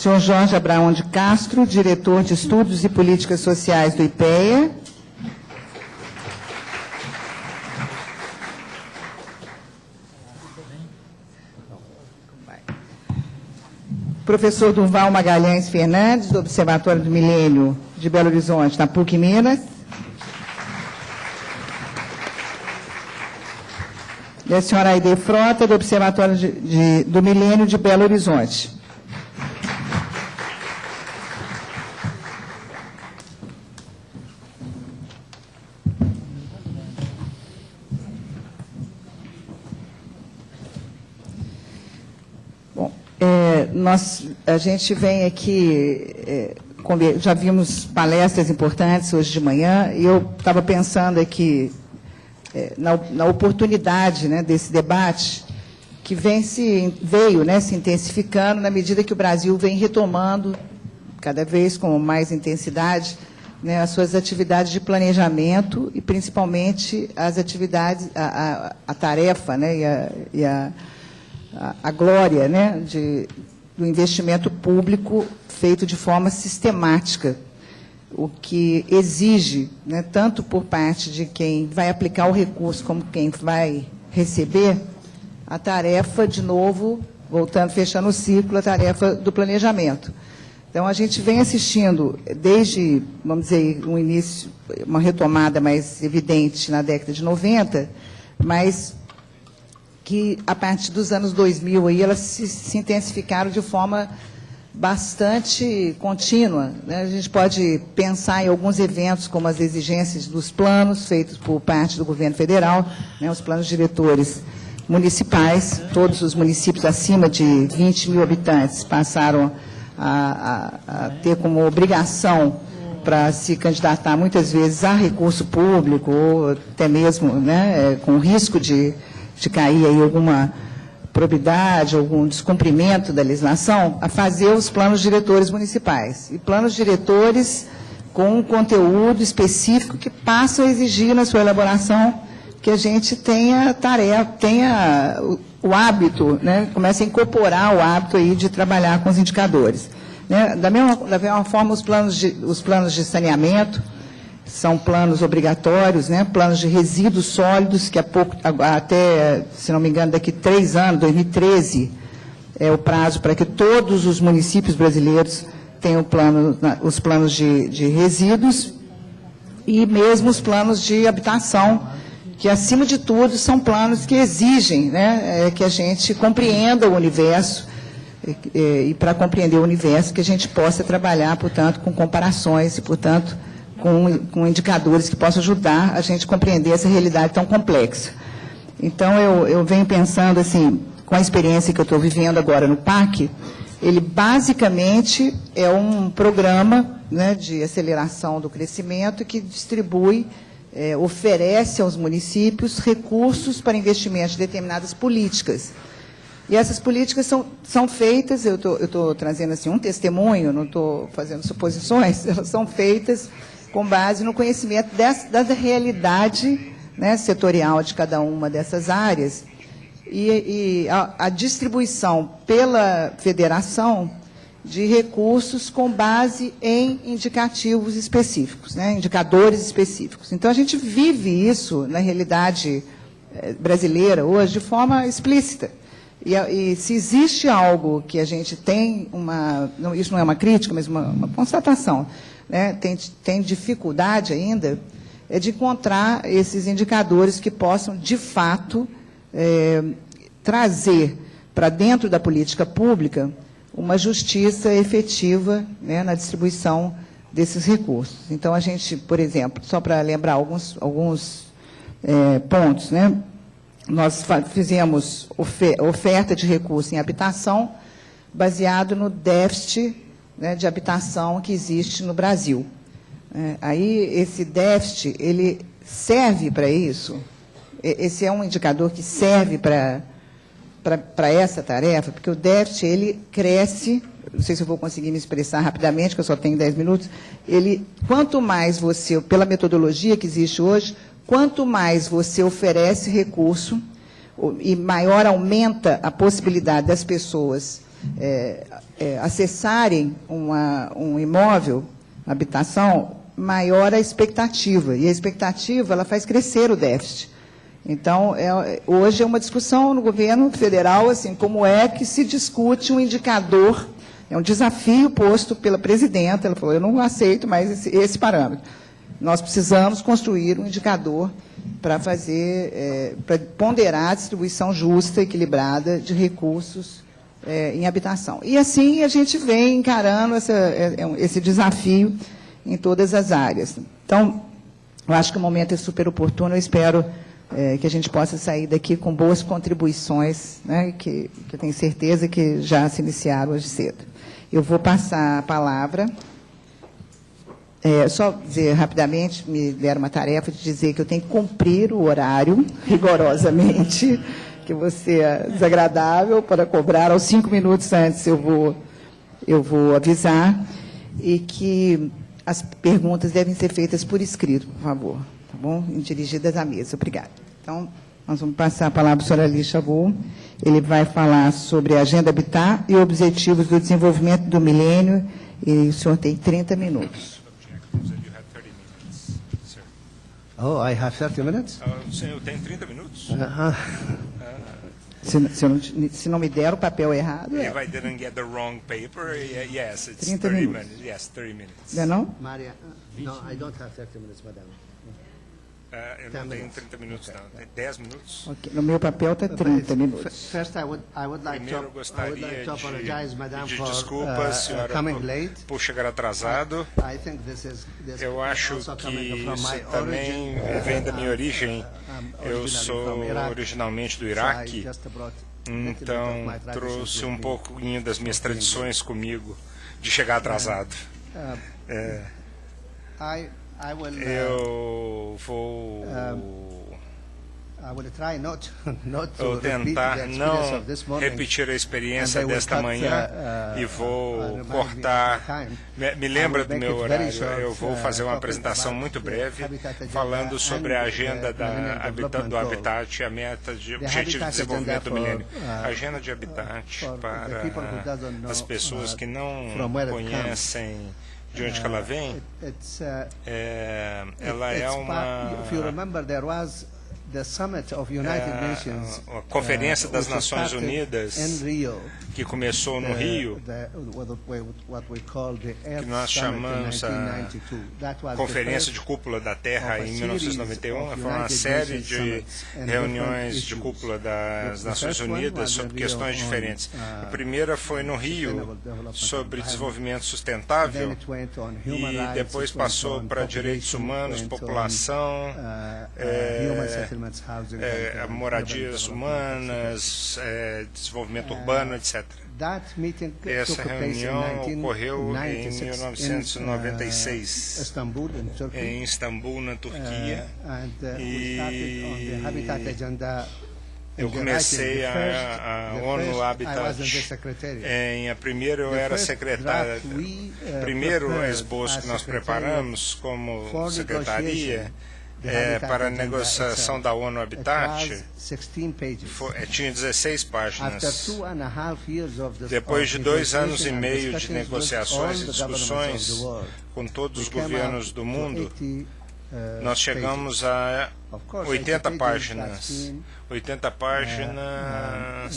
senhor Jorge Abraão de Castro, diretor de Estudos e Políticas Sociais do IPEA. Professor Durval Magalhães Fernandes, do Observatório do Milênio de Belo Horizonte, na PUC Minas. E a senhora Aide Frota, do Observatório do Milênio de Belo Horizonte. Bom, a gente vem aqui, já vimos palestras importantes hoje de manhã, e eu estava pensando aqui na oportunidade, né, desse debate, que veio se intensificando na medida que o Brasil vem retomando, cada vez com mais intensidade, né, as suas atividades de planejamento e, principalmente, as atividades, a tarefa, né, e a glória, né, do investimento público feito de forma sistemática, o que exige, né, tanto por parte de quem vai aplicar o recurso como quem vai receber, a tarefa, de novo, voltando, fechando o ciclo, a tarefa do planejamento. Então, a gente vem assistindo, desde, vamos dizer, um início, uma retomada mais evidente na década de 90, mas que, a partir dos anos 2000, aí, elas se intensificaram de forma bastante contínua, né? A gente pode pensar em alguns eventos, como as exigências dos planos feitos por parte do governo federal, né, os planos diretores municipais, todos os municípios acima de 20 mil habitantes passaram a ter como obrigação para se candidatar, muitas vezes, a recurso público, ou até mesmo, né, com risco de cair aí alguma probidade, algum descumprimento da legislação, a fazer os planos diretores municipais. E planos diretores com um conteúdo específico que passam a exigir na sua elaboração que a gente tenha tarefa, tenha o hábito, né, comece a incorporar o hábito aí de trabalhar com os indicadores. Né? Da mesma forma, os planos de saneamento são planos obrigatórios, né? Planos de resíduos sólidos, que até, se não me engano, daqui 3 anos, 2013, é o prazo para que todos os municípios brasileiros tenham os planos de resíduos e mesmo os planos de habitação, que, acima de tudo, são planos que exigem, né, que a gente compreenda o universo, e para compreender o universo, que a gente possa trabalhar, portanto, com comparações e, portanto, com indicadores que possam ajudar a gente a compreender essa realidade tão complexa. Então, eu venho pensando, assim, com a experiência que eu estou vivendo agora no PAC, ele basicamente é um programa, né, de aceleração do crescimento que distribui, oferece aos municípios recursos para investimentos de determinadas políticas. E essas políticas são feitas, eu estou trazendo assim, um testemunho, não estou fazendo suposições, elas são feitas com base no conhecimento da realidade, né, setorial de cada uma dessas áreas, e a distribuição pela federação de recursos com base em indicativos específicos, né, indicadores específicos. Então, a gente vive isso na realidade brasileira hoje de forma explícita. E se existe algo que a gente tem isso não é uma crítica, mas uma constatação, né, tem dificuldade ainda, é de encontrar esses indicadores que possam, de fato, trazer para dentro da política pública uma justiça efetiva, né, na distribuição desses recursos. Então, a gente, por exemplo, só para lembrar alguns pontos, né, nós fizemos oferta de recursos em habitação baseado no déficit, né, de habitação que existe no Brasil. Aí, esse déficit, ele serve para isso? Esse é um indicador que serve para essa tarefa, porque o déficit, ele cresce, não sei se eu vou conseguir me expressar rapidamente, que eu só tenho 10 minutos, quanto mais você, pela metodologia que existe hoje, quanto mais você oferece recurso, e maior aumenta a possibilidade das pessoas acessarem um imóvel, uma habitação, maior a expectativa. E a expectativa ela faz crescer o déficit. Então, hoje é uma discussão no governo federal, assim, como é que se discute um indicador, é um desafio posto pela presidenta, ela falou, eu não aceito mais esse parâmetro. Nós precisamos construir um indicador para para ponderar a distribuição justa, equilibrada de recursos em habitação. E assim a gente vem encarando esse desafio em todas as áreas. Então, eu acho que o momento é super oportuno, eu espero que a gente possa sair daqui com boas contribuições, né, que eu tenho certeza que já se iniciaram hoje cedo. Eu vou passar a palavra. Só dizer rapidamente, me deram uma tarefa de dizer que eu tenho que cumprir o horário, rigorosamente, que você é desagradável para cobrar aos 5 minutos antes, eu vou avisar, e que as perguntas devem ser feitas por escrito, por favor, tá bom? Dirigidas à mesa. Obrigada. Então, nós vamos passar a palavra para o senhor Ali Chabot. Ele vai falar sobre a Agenda Habitat e Objetivos do Desenvolvimento do Milênio, e o senhor tem 30 minutos. Oh, I have 30 minutes? Sim, eu tenho 30 minutos. Se não me der o papel errado... If I didn't get the wrong paper, yes, it's 30 30 minutos. minutes. Yes, 30 minutes. Não é não? Maria, no, I don't have 30 minutes, madam. Eu não tenho 30 minutos, não. Tem 10 minutos. Ok, no meu papel está 30 minutos. First, I would like Primeiro, eu to gostaria apologize, madam, de for desculpas, senhora, coming late. por chegar atrasado. I think this Eu acho also que coming from isso my também origin. vem da minha origem. Eu originally sou from Iraq, originalmente do so I Iraque, just brought a little bit então of my traditions trouxe with um me. pouquinho das minhas tradições comigo de chegar atrasado. I will I will try not to Vou repeat the tentar experience não of this morning. repetir a experiência And I will desta cut, manhã e vou cortar. Me lembra do meu horário. Eu vou fazer uma apresentação muito breve falando sobre a agenda do Habitat e a meta de objetivo de desenvolvimento do milênio. A agenda de Habitat para as pessoas que não conhecem de onde que ela vem, ela é uma a Conferência das Nações Unidas, que começou no Rio, que nós chamamos a Conferência de Cúpula da Terra em 1991. Foi uma série de reuniões de cúpula das Nações Unidas sobre questões diferentes. A primeira foi no Rio, sobre desenvolvimento sustentável, e depois passou para direitos humanos, população, moradias humanas, desenvolvimento urbano, etc. Essa reunião ocorreu em 1996, em Istambul, na Turquia, e eu comecei a ONU Habitat. Primeiro eu era secretário. O primeiro esboço que nós preparamos como secretaria para a negociação da ONU Habitat tinha 16 páginas. Depois de 2 anos e meio de negociações e discussões com todos os governos do mundo, nós chegamos a 80 páginas. 80 páginas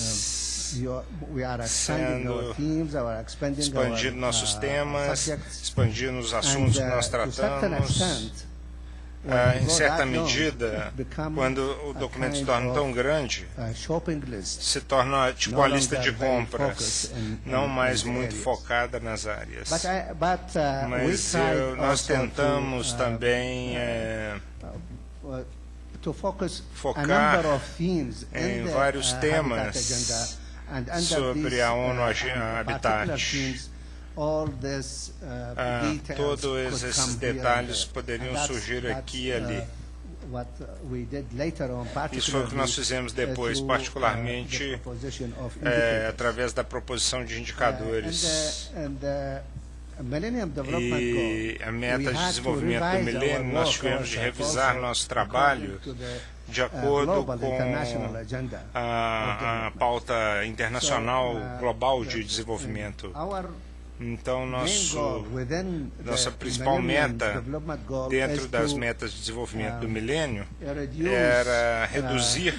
sendo expandindo nossos temas, expandindo os assuntos que nós tratamos. Em certa medida, quando o documento se torna tão grande, se torna tipo uma lista de compras, não mais muito focada nas áreas. Mas nós tentamos também focar em vários temas sobre a ONU Habitat. Todos esses detalhes poderiam surgir aqui e ali. Isso foi o que nós fizemos depois, particularmente através da proposição de indicadores. E a meta de desenvolvimento do milênio, nós tivemos de revisar nosso trabalho de acordo com a pauta internacional global de desenvolvimento. Então, nossa principal meta, dentro das metas de desenvolvimento do milênio, era reduzir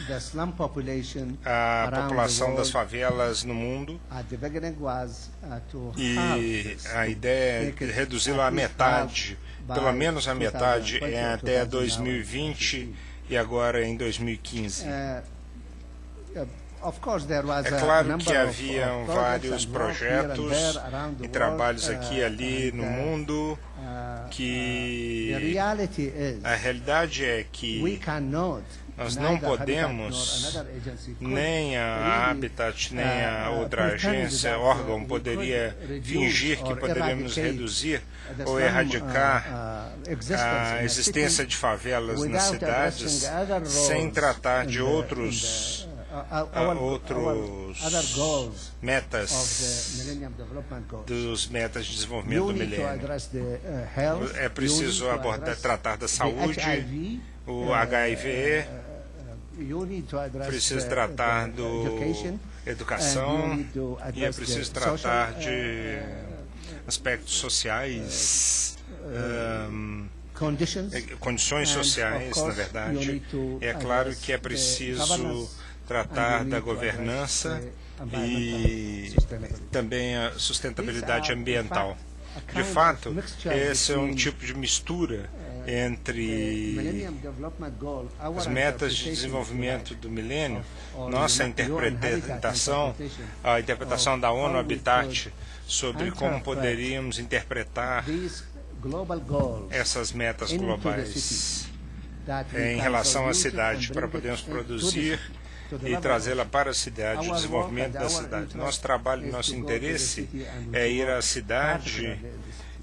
a população das favelas no mundo, e a ideia é reduzi-la à metade, pelo menos a metade, até 2020 e agora em 2015. É claro que haviam vários projetos e trabalhos aqui e ali no mundo, que a realidade é que nós não podemos, nem a Habitat, nem a outra agência, órgão, poderia fingir que poderíamos reduzir ou erradicar a existência de favelas nas cidades sem tratar de outros metas dos metas de desenvolvimento do milênio. É preciso tratar da saúde, o HIV, precisa tratar da educação e é preciso tratar de aspectos sociais, condições sociais, na verdade. É claro que é preciso tratar da governança e também a sustentabilidade ambiental. De fato, esse é um tipo de mistura entre as metas de desenvolvimento do milênio, nossa interpretação, a interpretação da ONU Habitat sobre como poderíamos interpretar essas metas globais em relação à cidade, para podermos produzir e trazê-la para a cidade, o desenvolvimento da cidade. Nosso trabalho, nosso interesse é ir à cidade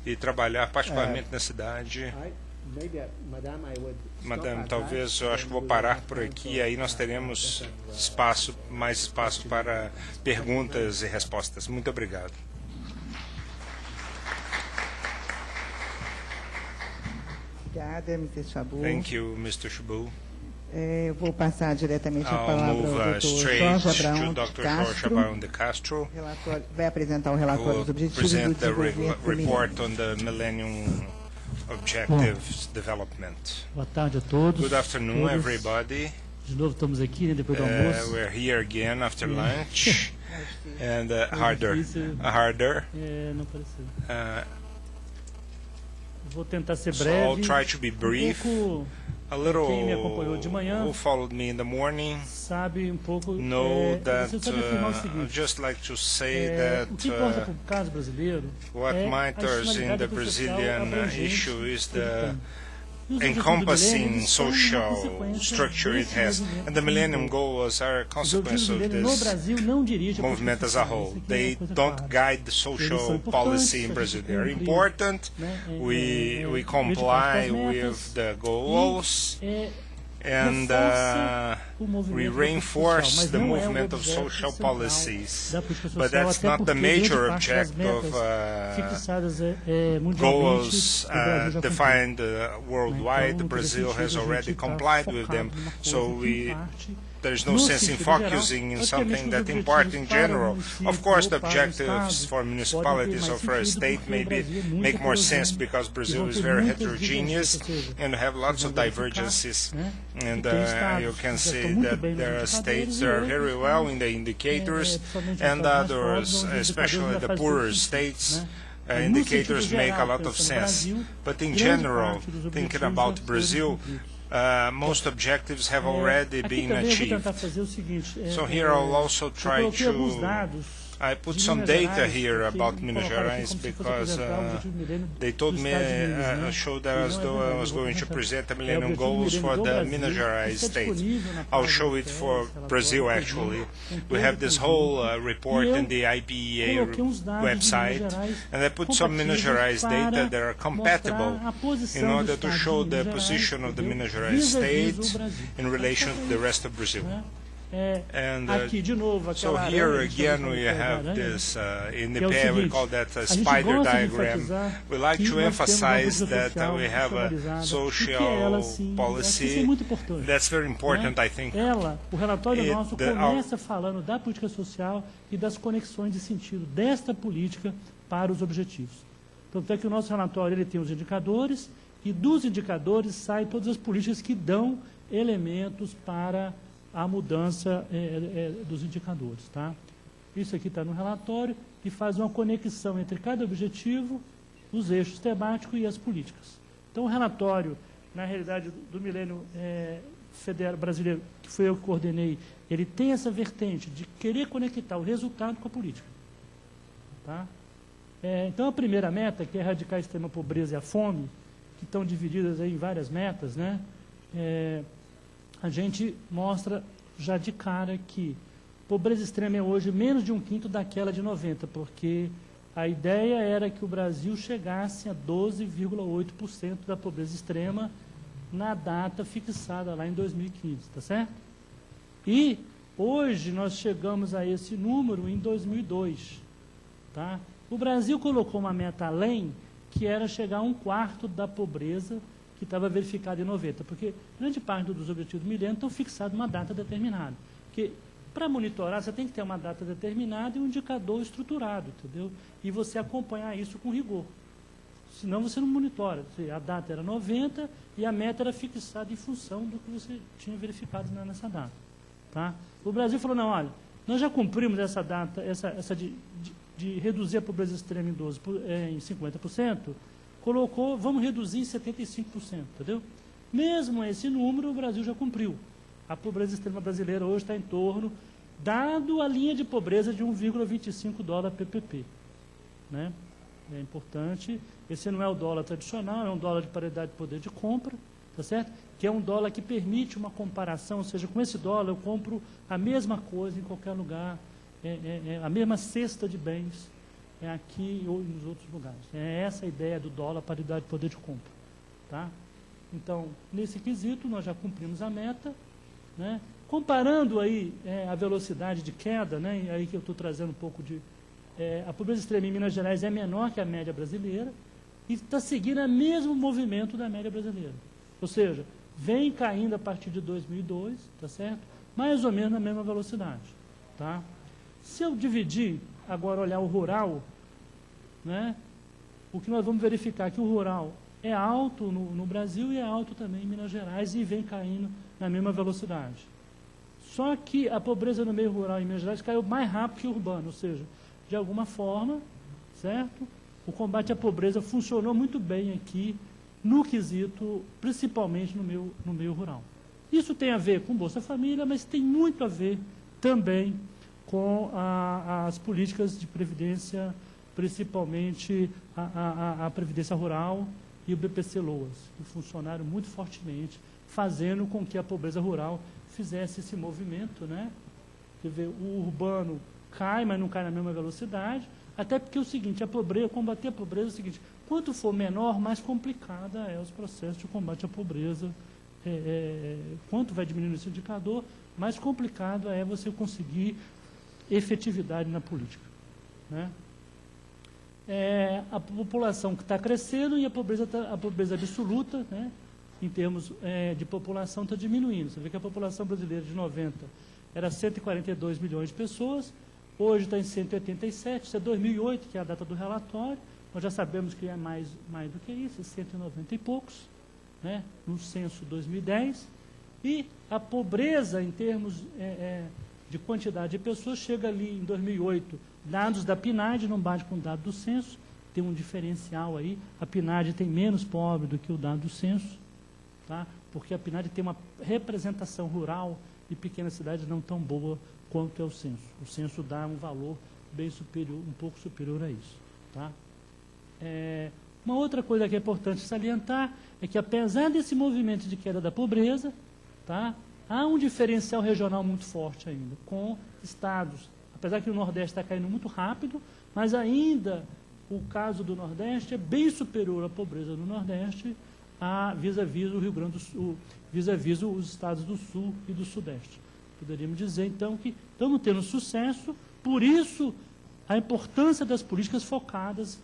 e trabalhar particularmente na cidade. Madame, talvez eu acho que vou parar por aqui, aí nós teremos mais espaço para perguntas e respostas. Muito obrigado. Obrigada, Mr. Chabot. Thank you, Mr. Chabot. Eu vou passar diretamente a I'll palavra move ao Dr. straight Jorge to Abraão Dr. de Jorge Castro. Abraão de Castro, Vai apresentar o relatório who dos objetivos will do present the desenvolvimento do milênio. report on the Millennium Objectives Development. Boa tarde a todos. Good afternoon, todas. everybody. De novo estamos aqui, né, depois do almoço. We're here again after lunch, and difícil. harder. Não pareceu. Vou tentar ser So breve. I'll try to be brief. A little Quem me acompanhou de manhã who followed me in the morning sabe pouco. know that eu só quero afirmar o I'd seguinte. just like to say O que importa para o caso brasileiro what é a matters in the institucionalidade social Brazilian abrangente issue is que ele the tem. E os objetivos do encompassing milênio são uma social consequência structure it desse has, movimento and the Millennium como um todo. Goals are a Os consequence objetivos do of milênio no this Brasil não dirigem a movement as a whole. Isso aqui é They uma coisa don't clara. guide the Eles são social importantes, policy a in gente Brazil. They are cumpre, important. né, We com comply as with metas the goals, and reforça o we movimento reinforce social, the mas não é o movement of objeto social central policies. da política social, But that's até not the porque grande major parte das object of metas fixadas mundialmente, goals o Brasil já defined cumpriu. worldwide. Então, Brazil nesse has sentido, a already gente tá complied with them, focado numa so coisa que, em we parte, there's no no sense in sentido geral, focusing in obviamente something os that objetivos important in para o general. município Of course, the ou para o objectives Estado for podem ter municipalities mais or for a sentido state porque o maybe Brasil é muito make more sense heterogêneo because e Brazil vão is ter very muitas heterogeneous divergências, ou seja, and have lots of vão verificar, divergences. né, And que tem estados you que can já see estão muito that bem nos there are indicadores states e that are outros very estão, well in the indicators, principalmente os and estados mais others, pobres, onde os especially indicadores the ainda fazem poorer pouco sentido, states, né? indicators No sentido make a geral, lot of pensando no sense. Brasil, But in grande general, parte dos thinking objetivos about já foram Brazil, cumpridos. most objectives have already Aqui been também eu vou achieved. tentar fazer o seguinte. So here I'll also eu try coloquei alguns to dados I put de some Minas data Gerais, here porque about me Minas colocaram aqui Gerais como se fosse because apresentar o objetivo do milênio they told dos me, Estados Unidos, né? showed E as não é though I verdade, was eu vou going to apresentar. present the O Millennium objetivo do Goals milênio for do the Brasil Minas Gerais está state. disponível na I'll página show do it IPEA, for relatório, Brazil com actually. todo We have this o whole conjunto. report E eu in the IPEA coloquei uns dados de website, Minas Gerais and I put some Minas Gerais compatíveis data that are para compatible mostrar a posição in do order to estado show de the Minas position Gerais, of the entendeu? Minas Gerais Vis-a-vis state o Brasil. in relation to the rest of Brazil. Né? aqui de novo So aquela here aranha, again we have this, in the que é o pair we seguinte, call that a a gente spider gosta de diagram. enfatizar We like que to nós temos uma emphasize política that we have a social social e que ela, sim, isso é policy muito importante. that's very important, né? I think. O relatório It- nosso the- começa falando da política social e das conexões de sentido desta política para os objetivos. Tanto é que o nosso relatório ele tem os indicadores e dos indicadores saem todas as políticas que dão elementos para a mudança dos indicadores. Tá? Isso aqui está no relatório e faz uma conexão entre cada objetivo, os eixos temáticos e as políticas. Então, o relatório, na realidade, do Milênio Federal Brasileiro, que foi eu que coordenei, ele tem essa vertente de querer conectar o resultado com a política. Tá? Então, a primeira meta, que é erradicar a extrema pobreza e a fome, que estão divididas aí em várias metas, né? A gente mostra já de cara que pobreza extrema é hoje menos de 1/5 daquela de 90, porque a ideia era que o Brasil chegasse a 12,8% da pobreza extrema na data fixada lá em 2015, tá certo? E hoje nós chegamos a esse número em 2002, tá? O Brasil colocou uma meta além, que era chegar a 1/4 da pobreza que estava verificada em 90, porque grande parte dos objetivos do milênio estão fixados em uma data determinada. Porque para monitorar, você tem que ter uma data determinada e um indicador estruturado, entendeu? E você acompanhar isso com rigor. Senão você não monitora. A data era 90 e a meta era fixada em função do que você tinha verificado nessa data. Tá? O Brasil falou, não, olha, nós já cumprimos essa data, essa de reduzir a pobreza extrema em 50%, colocou, vamos reduzir em 75%, entendeu? Mesmo esse número, o Brasil já cumpriu. A pobreza extrema brasileira hoje está em torno, dado a linha de pobreza de $1,25 PPP. Né? É importante, esse não é o dólar tradicional, é um dólar de paridade de poder de compra, tá certo? Que é um dólar que permite uma comparação, ou seja, com esse dólar eu compro a mesma coisa em qualquer lugar, a mesma cesta de bens, aqui ou nos outros lugares. É essa a ideia do dólar, paridade de poder de compra. Tá? Então, nesse quesito, nós já cumprimos a meta. Né? Comparando aí a velocidade de queda, né? Aí que eu estou trazendo um pouco de... a pobreza extrema em Minas Gerais é menor que a média brasileira e está seguindo o mesmo movimento da média brasileira. Ou seja, vem caindo a partir de 2002, tá certo? Mais ou menos na mesma velocidade. Tá? Se eu dividir, agora olhar o rural, né? O que nós vamos verificar é que o rural é alto no Brasil e é alto também em Minas Gerais e vem caindo na mesma velocidade. Só que a pobreza no meio rural em Minas Gerais caiu mais rápido que o urbano, ou seja, de alguma forma, certo? O combate à pobreza funcionou muito bem aqui no quesito, principalmente no meio rural. Isso tem a ver com Bolsa Família, mas tem muito a ver também com as políticas de previdência, principalmente a Previdência Rural e o BPC-Loas, que funcionaram muito fortemente, fazendo com que a pobreza rural fizesse esse movimento, né? Quer ver, o urbano cai, mas não cai na mesma velocidade, até porque é o seguinte, combater a pobreza é o seguinte, quanto for menor, mais complicada é os processos de combate à pobreza. Quanto vai diminuindo esse indicador, mais complicado é você conseguir efetividade na política. Né? A população que está crescendo e a pobreza absoluta, né, em termos de população, está diminuindo. Você vê que a população brasileira de 90 era 142 milhões de pessoas, hoje está em 187, isso é 2008, que é a data do relatório, nós já sabemos que é mais do que isso, 190 e poucos, né, no censo 2010, e a pobreza em termos de quantidade de pessoas chega ali em 2008, dados da PNAD não bate com o dado do censo, tem um diferencial aí, a PNAD tem menos pobre do que o dado do censo, tá? Porque a PNAD tem uma representação rural e pequenas cidades não tão boa quanto é o censo. O censo dá um valor bem superior, um pouco superior a isso. Tá? Uma outra coisa que é importante salientar é que, apesar desse movimento de queda da pobreza, tá, há um diferencial regional muito forte ainda, com estados, apesar que o Nordeste está caindo muito rápido, mas ainda o caso do Nordeste é bem superior à pobreza no Nordeste, vis-à-vis o Rio Grande do Sul, vis-à-vis os estados do Sul e do Sudeste. Poderíamos dizer, então, que estamos tendo sucesso, por isso a importância das políticas focadas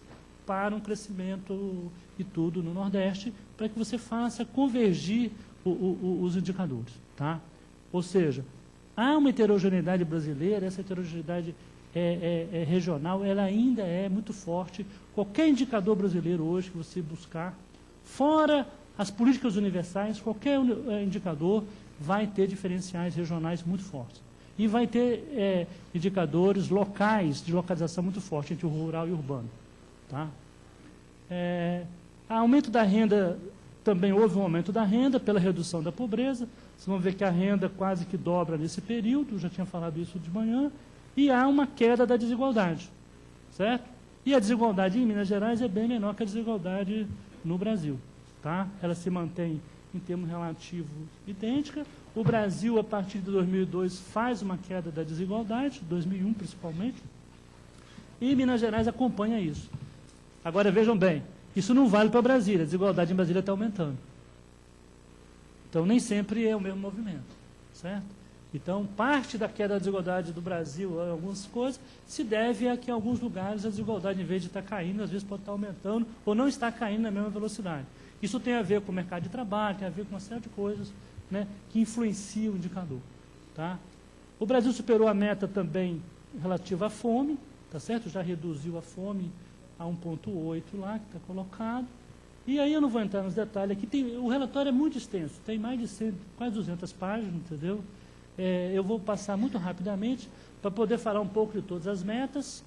para um crescimento e tudo no Nordeste, para que você faça convergir os indicadores. Tá? Ou seja, há uma heterogeneidade brasileira, essa heterogeneidade regional, ela ainda é muito forte. Qualquer indicador brasileiro hoje que você buscar, fora as políticas universais, qualquer indicador vai ter diferenciais regionais muito fortes. E vai ter indicadores locais, de localização muito forte entre o rural e o urbano. Tá? Aumento da renda, também houve um aumento da renda pela redução da pobreza. Vocês vão ver que a renda quase que dobra nesse período, já tinha falado isso de manhã, e há uma queda da desigualdade, certo? E a desigualdade em Minas Gerais é bem menor que a desigualdade no Brasil. Tá? Ela se mantém em termos relativos idêntica. O Brasil, a partir de 2002, faz uma queda da desigualdade, 2001 principalmente, e Minas Gerais acompanha isso. Agora, vejam bem, isso não vale para Brasília, a desigualdade em Brasília está aumentando. Então, nem sempre é o mesmo movimento, certo? Então, parte da queda da desigualdade do Brasil, em algumas coisas, se deve a que em alguns lugares a desigualdade, em vez de estar caindo, às vezes pode estar aumentando, ou não está caindo na mesma velocidade. Isso tem a ver com o mercado de trabalho, tem a ver com uma série de coisas, né, que influenciam o indicador. Tá? O Brasil superou a meta também relativa à fome, tá certo? Já reduziu a fome a 1,8 lá, que está colocado. E aí eu não vou entrar nos detalhes aqui, o relatório é muito extenso, tem mais de 100, quase 200 páginas, entendeu? Eu vou passar muito rapidamente para poder falar um pouco de todas as metas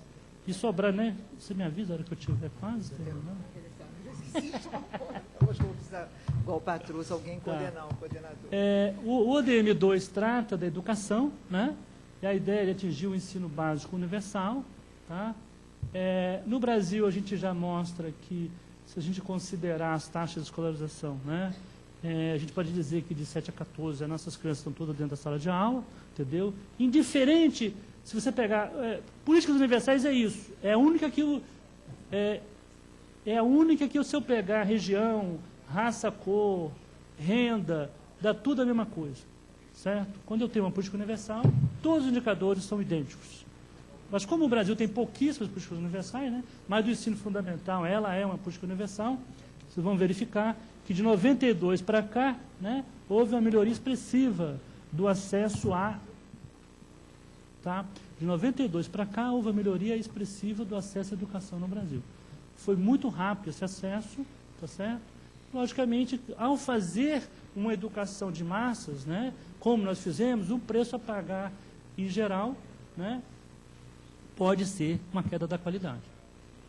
e sobrar, né? Você me avisa a hora que eu tiver quase terminando? Hoje vou precisar, igual o Patrus, alguém coordenar, um coordenador. O ODM2 trata da educação, né? E a ideia é de atingir o ensino básico universal. Tá? No Brasil, a gente já mostra que, se a gente considerar as taxas de escolarização, né? A gente pode dizer que de 7 a 14 as nossas crianças estão todas dentro da sala de aula, entendeu? Indiferente, se você pegar... políticas universais é isso. É a única que se eu pegar região, raça, cor, renda, dá tudo a mesma coisa. Certo? Quando eu tenho uma política universal, todos os indicadores são idênticos. Mas como o Brasil tem pouquíssimas políticas universais, né? Mas do ensino fundamental, ela é uma política universal, vocês vão verificar que de 92 para cá, né, houve uma melhoria expressiva do acesso a... Tá? De 92 para cá, houve uma melhoria expressiva do acesso à educação no Brasil. Foi muito rápido esse acesso, tá certo? Logicamente, ao fazer uma educação de massas, né, como nós fizemos, o preço a pagar, em geral, né, pode ser uma queda da qualidade,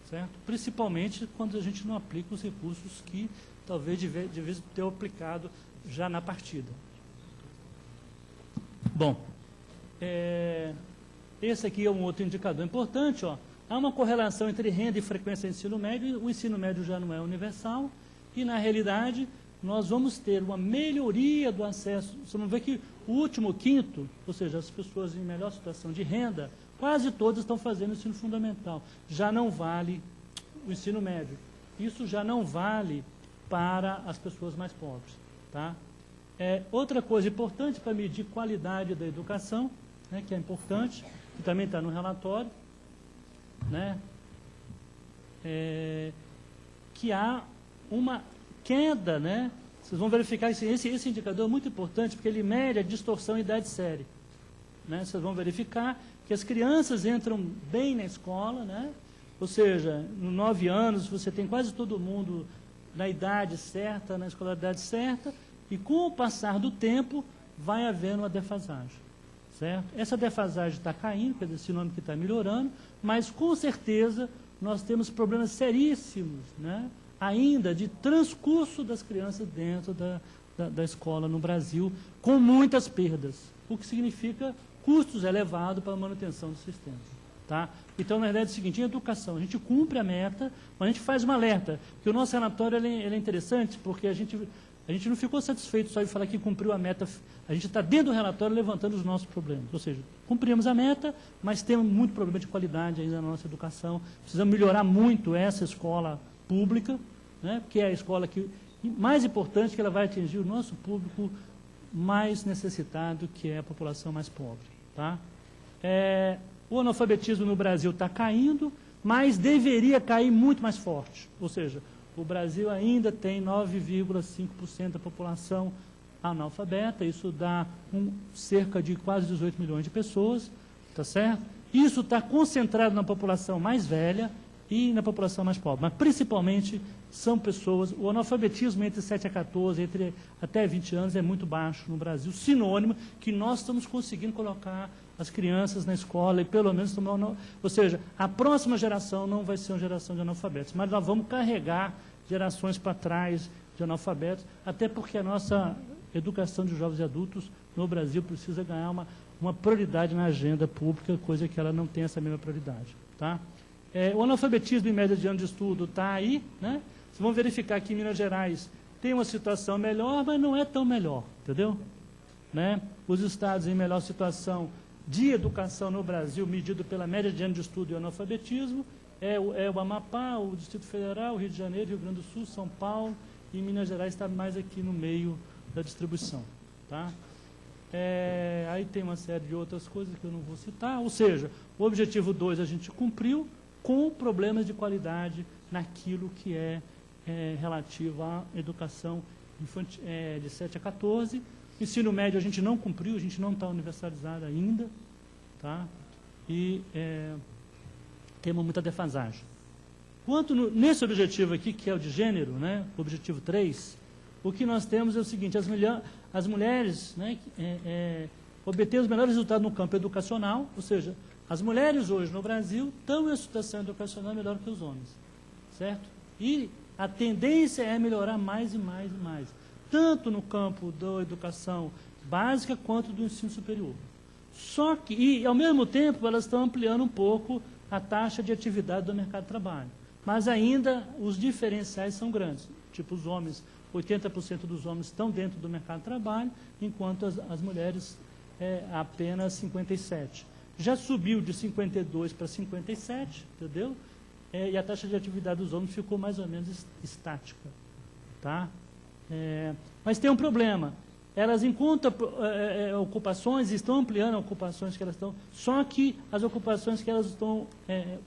certo? Principalmente quando a gente não aplica os recursos que talvez devesse ter aplicado já na partida. Bom, esse aqui é um outro indicador importante, ó. Há uma correlação entre renda e frequência do ensino médio. O ensino médio já não é universal e, na realidade, nós vamos ter uma melhoria do acesso. Você vai ver que o último quinto, ou seja, as pessoas em melhor situação de renda, quase todas estão fazendo o ensino fundamental. Já não vale o ensino médio. Isso já não vale para as pessoas mais pobres. Tá? Outra coisa importante para medir qualidade da educação, né, que é importante, que também está no relatório, né, que há uma queda, né? Vocês vão verificar que esse indicador é muito importante, porque ele mede a distorção em idade série. Né? Vocês vão verificar que as crianças entram bem na escola, né? Ou seja, nos 9 anos você tem quase todo mundo na idade certa, na escolaridade certa, e com o passar do tempo vai havendo uma defasagem. Certo? Essa defasagem está caindo, quer dizer, esse nome que está melhorando, mas com certeza nós temos problemas seríssimos, né, ainda de transcurso das crianças dentro da escola no Brasil, com muitas perdas, o que significa custos elevados para a manutenção do sistema. Tá? Então, na verdade, é o seguinte, em educação, a gente cumpre a meta, mas a gente faz um alerta, que o nosso relatório ele é interessante, porque a gente não ficou satisfeito só de falar que cumpriu a meta, a gente está dentro do relatório levantando os nossos problemas. Ou seja, cumprimos a meta, mas temos muito problema de qualidade ainda na nossa educação. Precisamos melhorar muito essa escola pública, né, que é a escola que, mais importante, que ela vai atingir o nosso público mais necessitado, que é a população mais pobre. Tá? O analfabetismo no Brasil está caindo, mas deveria cair muito mais forte. Ou seja, o Brasil ainda tem 9,5% da população analfabeta, isso dá cerca de quase 18 milhões de pessoas, tá certo? Isso está concentrado na população mais velha e na população mais pobre, mas principalmente são pessoas, o analfabetismo entre 7 a 14, até 20 anos é muito baixo no Brasil, sinônimo que nós estamos conseguindo colocar as crianças na escola e pelo menos ou seja, a próxima geração não vai ser uma geração de analfabetos, mas nós vamos carregar gerações para trás de analfabetos, até porque a nossa educação de jovens e adultos no Brasil precisa ganhar uma prioridade na agenda pública, coisa que ela não tem essa mesma prioridade. Tá? O analfabetismo em média de ano de estudo está aí, né? Vocês vão verificar que em Minas Gerais tem uma situação melhor, mas não é tão melhor, entendeu? Né? Os estados em melhor situação de educação no Brasil, medido pela média de ano de estudo e analfabetismo, é o Amapá, o Distrito Federal, o Rio de Janeiro, Rio Grande do Sul, São Paulo, e Minas Gerais está mais aqui no meio da distribuição. Tá? Aí tem uma série de outras coisas que eu não vou citar, ou seja, o objetivo 2 a gente cumpriu com problemas de qualidade naquilo que é relativo à educação infantil, de 7 a 14. Ensino médio a gente não cumpriu, a gente não está universalizado ainda, tá? E temos muita defasagem. Quanto nesse objetivo aqui, que é o de gênero, né, o objetivo 3, o que nós temos é o seguinte, as mulheres, né, obter os melhores resultados no campo educacional, ou seja, as mulheres hoje no Brasil estão em situação educacional melhor que os homens, certo? E a tendência é melhorar mais e mais e mais, tanto no campo da educação básica quanto do ensino superior. Só que, e ao mesmo tempo, elas estão ampliando um pouco a taxa de atividade do mercado de trabalho. Mas ainda os diferenciais são grandes. Tipo, os homens, 80% dos homens estão dentro do mercado de trabalho, enquanto as mulheres apenas 57%. Já subiu de 52% para 57%, entendeu? E a taxa de atividade dos homens ficou mais ou menos estática. Tá? Mas tem um problema. Elas encontram ocupações, estão ampliando ocupações que elas estão, só que as ocupações que elas estão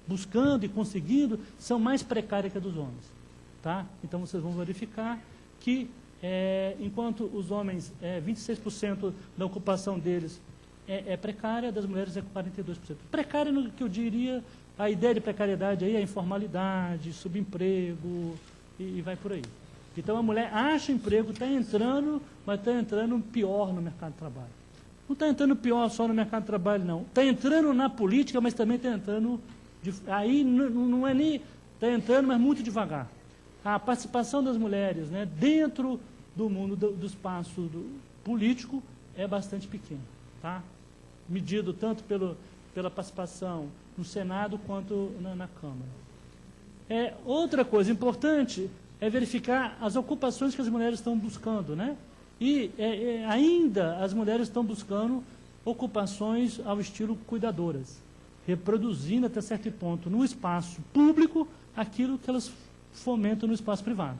buscando e conseguindo são mais precárias que a dos homens. Tá? Então, vocês vão verificar que, enquanto os homens, 26% da ocupação deles é precária, das mulheres é 42%. Precária, no que eu diria, a ideia de precariedade aí é informalidade, subemprego e vai por aí. Então, a mulher acha emprego, está entrando, mas está entrando pior no mercado de trabalho. Não está entrando pior só no mercado de trabalho, não. Está entrando na política, mas também está entrando... aí não é nem... Está entrando, mas muito devagar. A participação das mulheres, né, dentro do mundo do espaço político é bastante pequena. Tá? Medido tanto pela participação no Senado quanto na Câmara. Outra coisa importante é verificar as ocupações que as mulheres estão buscando, né? E ainda as mulheres estão buscando ocupações ao estilo cuidadoras, reproduzindo até certo ponto no espaço público aquilo que elas fomentam no espaço privado.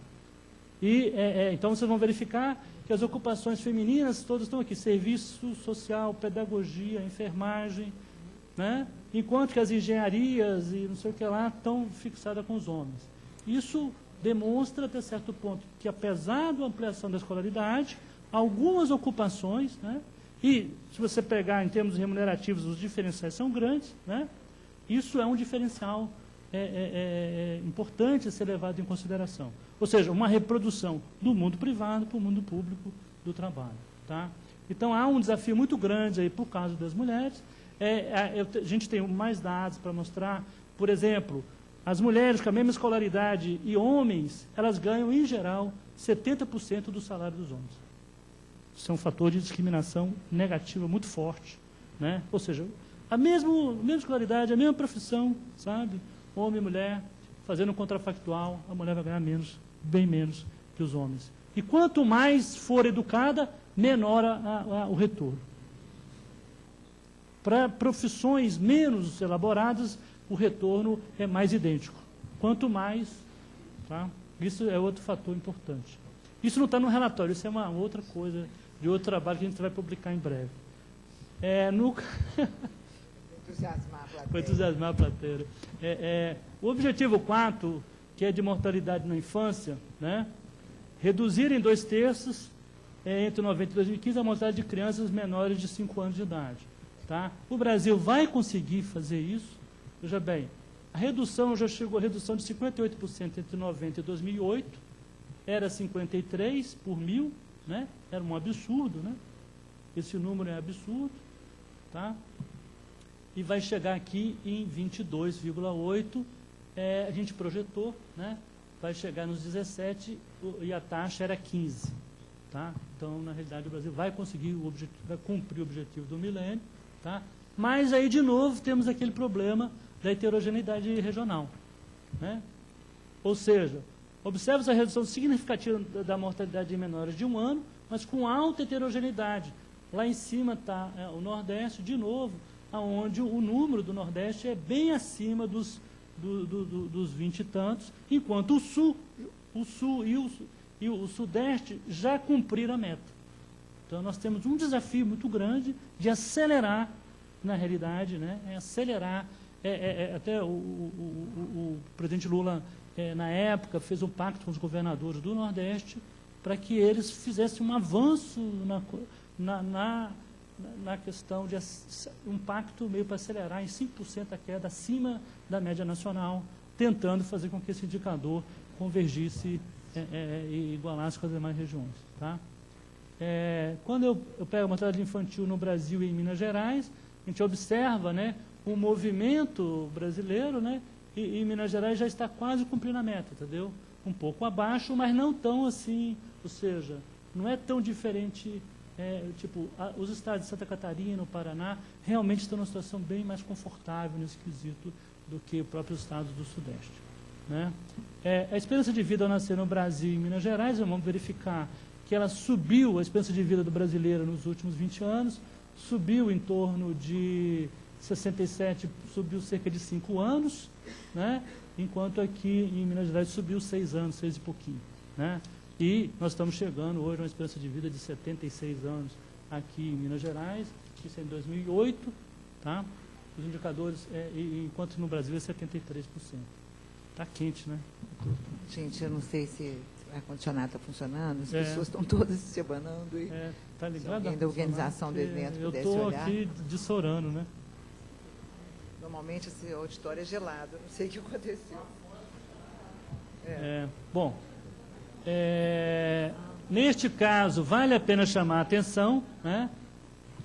Então vocês vão verificar que as ocupações femininas todas estão aqui, serviço social, pedagogia, enfermagem, né? Enquanto que as engenharias e não sei o que lá estão fixadas com os homens. Isso demonstra até certo ponto que, apesar da ampliação da escolaridade, algumas ocupações, né, e se você pegar em termos remunerativos, os diferenciais são grandes, né, isso é um diferencial importante a ser levado em consideração. Ou seja, uma reprodução do mundo privado para o mundo público do trabalho. Tá? Então, há um desafio muito grande aí por causa das mulheres. A gente tem mais dados para mostrar, por exemplo, as mulheres com a mesma escolaridade e homens, elas ganham, em geral, 70% do salário dos homens. Isso é um fator de discriminação negativa muito forte. Né? Ou seja, a mesma escolaridade, a mesma profissão, sabe? Homem e mulher, fazendo um contrafactual, a mulher vai ganhar menos, bem menos que os homens. E quanto mais for educada, menor o retorno. Para profissões menos elaboradas, o retorno é mais idêntico. Quanto mais, tá? Isso é outro fator importante. Isso não está no relatório, isso é uma outra coisa de outro trabalho que a gente vai publicar em breve. Vou entusiasmar a plateia. O objetivo 4, que é de mortalidade na infância, né? Reduzir em 2/3, entre 90 e 2015, a mortalidade de crianças menores de 5 anos de idade. Tá? O Brasil vai conseguir fazer isso. Veja bem, a redução já chegou a redução de 58% entre 90 e 2008, era 53 por mil, né? Era um absurdo, né? Esse número é absurdo, tá? E vai chegar aqui em 22,8, a gente projetou, né? Vai chegar nos 17 e a taxa era 15, tá? Então, na realidade, o Brasil vai conseguir vai cumprir o objetivo do milênio, tá? Mas aí, de novo, temos aquele problema da heterogeneidade regional, né? Ou seja, observa-se a redução significativa da mortalidade em menores de 1 ano, mas com alta heterogeneidade. Lá em cima está o Nordeste, de novo, onde o número do Nordeste é bem acima dos 20 e tantos, enquanto o Sul e o Sudeste já cumpriram a meta. Então, nós temos um desafio muito grande de acelerar, na realidade, né? Acelerar. Até o presidente Lula, na época, fez um pacto com os governadores do Nordeste para que eles fizessem um avanço na questão de um pacto meio para acelerar em 5% a queda acima da média nacional, tentando fazer com que esse indicador convergisse e igualasse com as demais regiões. Tá? Quando eu pego a mortalidade infantil no Brasil e em Minas Gerais, a gente observa, né, o movimento brasileiro, né, e Minas Gerais já está quase cumprindo a meta, entendeu? Um pouco abaixo, mas não tão assim, ou seja, não é tão diferente. Os estados de Santa Catarina, o Paraná, realmente estão numa situação bem mais confortável nesse quesito do que o próprio estado do Sudeste. Né? A esperança de vida ao nascer no Brasil e em Minas Gerais, vamos verificar que ela subiu, a esperança de vida do brasileiro nos últimos 20 anos, subiu em torno de 67, subiu cerca de 5 anos, né? Enquanto aqui em Minas Gerais subiu 6 anos, 6 e pouquinho. Né? E nós estamos chegando hoje a uma esperança de vida de 76 anos aqui em Minas Gerais, isso é em 2008, tá? Os indicadores, enquanto no Brasil é 73%. Está quente, né? Gente, eu não sei se o ar-condicionado está funcionando, as pessoas estão todas se abanando. Tá ligado? Se alguém da organização de evento pudesse olhar. Eu estou aqui dissorando, né? Normalmente esse auditório é gelado, não sei o que aconteceu. Bom, neste caso, vale a pena chamar a atenção, né,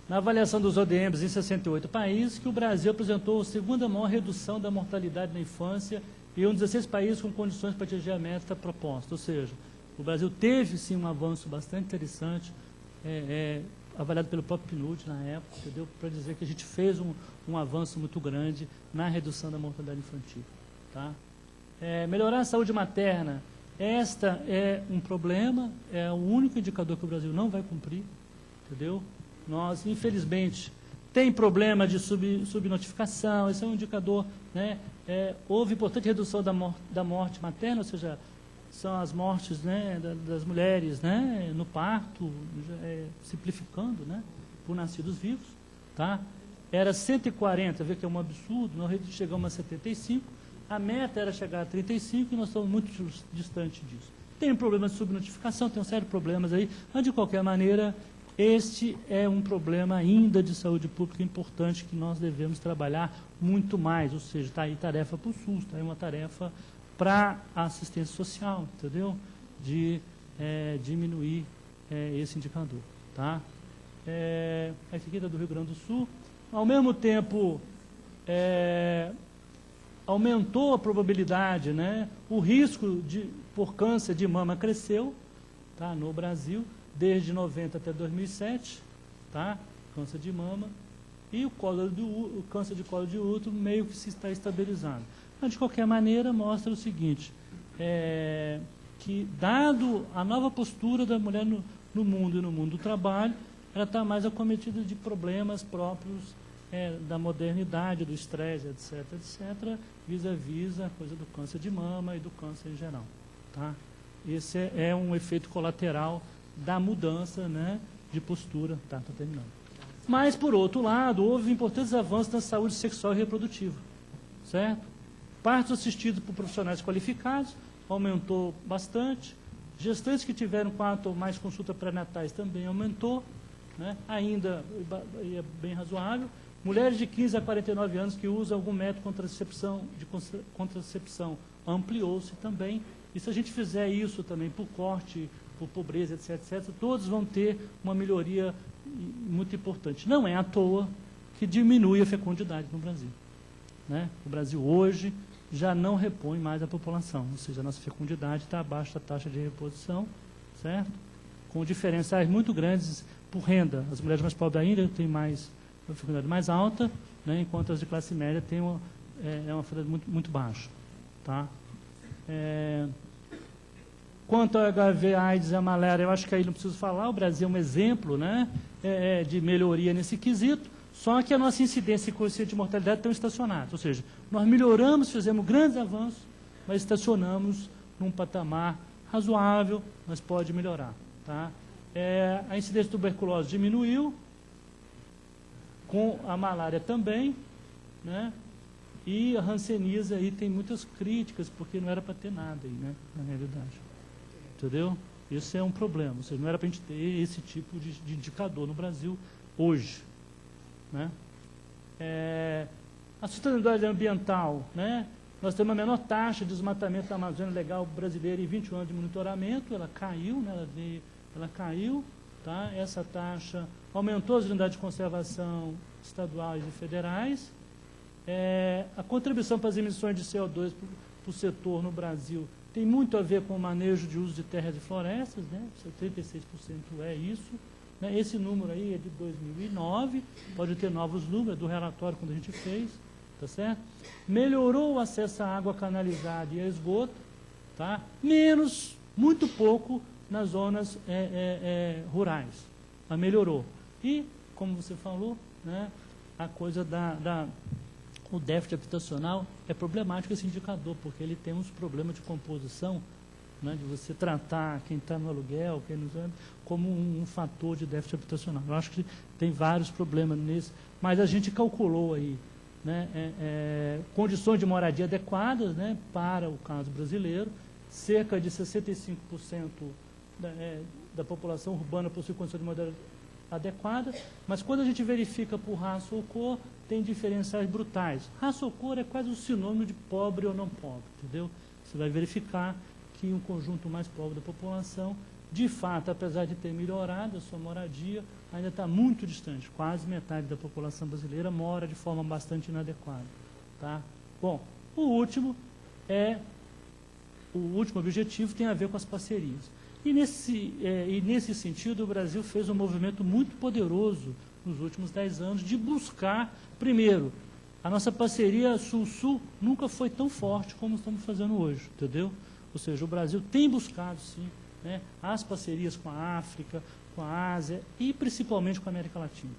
na avaliação dos ODMs em 68 países, que o Brasil apresentou a segunda maior redução da mortalidade na infância e um dos 16 países com condições para atingir a meta proposta. Ou seja, o Brasil teve, sim, um avanço bastante interessante, avaliado pelo próprio PNUD na época, entendeu? Para dizer que a gente fez um avanço muito grande na redução da mortalidade infantil. Tá? Melhorar a saúde materna, esta é um problema, é o único indicador que o Brasil não vai cumprir, entendeu? Nós, infelizmente, tem problema de subnotificação, esse é um indicador, né? Houve importante redução da morte materna, ou seja, são as mortes, né, das mulheres, né, no parto, simplificando, né, por nascidos vivos, tá? Era 140, vê que é um absurdo, nós chegamos a 75, a meta era chegar a 35 e nós estamos muito distante disso. Tem um problema de subnotificação, tem um sério de problemas aí, mas de qualquer maneira, este é um problema ainda de saúde pública importante que nós devemos trabalhar muito mais, ou seja, está aí tarefa para o SUS, está aí uma tarefa para a assistência social, entendeu? De diminuir esse indicador. Tá? Esse aqui é do Rio Grande do Sul. Ao mesmo tempo, aumentou a probabilidade, né? O risco por câncer de mama cresceu, tá? No Brasil, desde 90 até 2007, tá? Câncer de mama. E o câncer de colo de útero meio que se está estabilizando. Mas, de qualquer maneira, mostra o seguinte, que, dado a nova postura da mulher no mundo e no mundo do trabalho, ela está mais acometida de problemas próprios da modernidade, do estresse, etc., vis-à-vis a coisa do câncer de mama e do câncer em geral. Tá? Esse é um efeito colateral da mudança, né, de postura. Tá, estou terminando. Mas, por outro lado, houve importantes avanços na saúde sexual e reprodutiva, certo? Partos assistidos por profissionais qualificados aumentou bastante. Gestantes que tiveram 4 ou mais consultas pré-natais também aumentou, né? Ainda é bem razoável. Mulheres de 15 a 49 anos que usam algum método de contracepção ampliou-se também. E se a gente fizer isso também por corte, por pobreza, etc., todos vão ter uma melhoria muito importante. Não é à toa que diminui a fecundidade no Brasil, né? O Brasil hoje já não repõe mais a população, ou seja, a nossa fecundidade está abaixo da taxa de reposição, certo? Com diferenciais muito grandes por renda. As mulheres mais pobres ainda têm uma fecundidade mais alta, né? Enquanto as de classe média têm uma fecundidade muito baixa. Tá? Quanto ao HIV, AIDS e a malária, eu acho que aí não preciso falar, o Brasil é um exemplo, né, de melhoria nesse quesito, só que a nossa incidência e coeficiente de mortalidade estão estacionados, ou seja, nós melhoramos, fizemos grandes avanços, mas estacionamos num patamar razoável, mas pode melhorar. Tá? A incidência de tuberculose diminuiu, com a malária também, né? E a hanseníase aí tem muitas críticas, porque não era para ter nada aí, né, na realidade. Entendeu? Isso é um problema. Ou seja, não era para a gente ter esse tipo de indicador no Brasil hoje. Né? A sustentabilidade ambiental, né? Nós temos a menor taxa de desmatamento da Amazônia Legal brasileira em 21 anos de monitoramento, ela caiu, né? Ela caiu, tá? Essa taxa aumentou as unidades de conservação estaduais e federais. A contribuição para as emissões de CO2 para o setor no Brasil tem muito a ver com o manejo de uso de terras e florestas, né? 36% é isso. Né? Esse número aí é de 2009, pode ter novos números, do relatório quando a gente fez, tá certo? Melhorou o acesso à água canalizada e a esgoto, tá? Menos, muito pouco, nas zonas rurais. Mas melhorou. E, como você falou, né, a coisa o déficit habitacional é problemático esse indicador, porque ele tem uns problemas de composição, né, de você tratar quem está no aluguel, quem não está, como um fator de déficit habitacional. Eu acho que tem vários problemas nisso, mas a gente calculou aí, né, condições de moradia adequadas, né, para o caso brasileiro, cerca de 65% da população urbana possui condições de moradia adequada, mas quando a gente verifica por raça ou cor, tem diferenciais brutais. Raça ou cor é quase um sinônimo de pobre ou não pobre, entendeu? Você vai verificar que um conjunto mais pobre da população, de fato, apesar de ter melhorado a sua moradia, ainda está muito distante. Quase metade da população brasileira mora de forma bastante inadequada. Tá? Bom, o último objetivo tem a ver com as parcerias. E nesse sentido, o Brasil fez um movimento muito poderoso nos últimos 10 anos de buscar, primeiro, a nossa parceria Sul-Sul nunca foi tão forte como estamos fazendo hoje, entendeu? Ou seja, o Brasil tem buscado, sim, né, as parcerias com a África, com a Ásia e principalmente com a América Latina,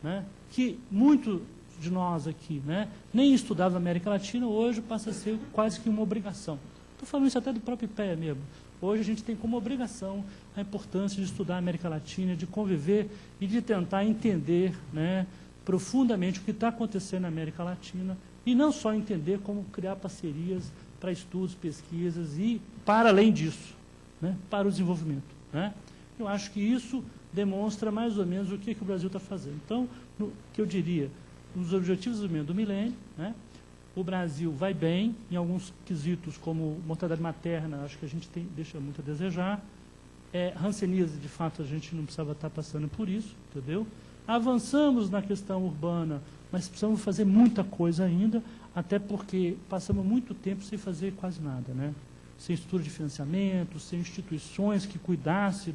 né, que muitos de nós aqui, né, nem estudavam a América Latina, hoje passa a ser quase que uma obrigação. Estou falando isso até do próprio IPEA mesmo. Hoje a gente tem como obrigação a importância de estudar a América Latina, de conviver e de tentar entender, né, profundamente o que está acontecendo na América Latina e não só entender, como criar parcerias para estudos, pesquisas e, para além disso, né, para o desenvolvimento. Né? Eu acho que isso demonstra mais ou menos o que o Brasil está fazendo. Então, que eu diria, nos objetivos do milênio, né, o Brasil vai bem, em alguns quesitos, como mortalidade materna, acho que a gente deixa muito a desejar. Hanseníase, de fato, a gente não precisava estar passando por isso, entendeu? Avançamos na questão urbana, mas precisamos fazer muita coisa ainda, até porque passamos muito tempo sem fazer quase nada, né? Sem estrutura de financiamento, sem instituições que cuidassem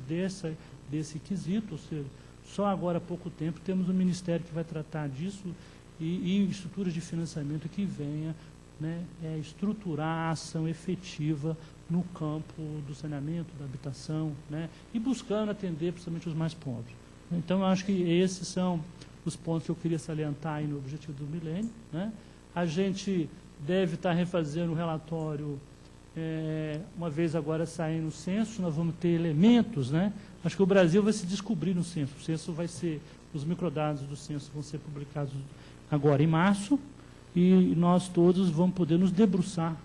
desse quesito, ou seja, só agora há pouco tempo temos um ministério que vai tratar disso e estruturas de financiamento que venha, né, estruturar a ação efetiva no campo do saneamento, da habitação, né, e buscando atender principalmente os mais pobres. Então, eu acho que esses são os pontos que eu queria salientar aí no Objetivo do Milênio. Né. A gente deve estar refazendo o relatório, uma vez agora saindo o censo, nós vamos ter elementos, né, Acho que o Brasil vai se descobrir no censo. O censo vai ser, os microdados do censo vão ser publicados agora em março, e nós todos vamos poder nos debruçar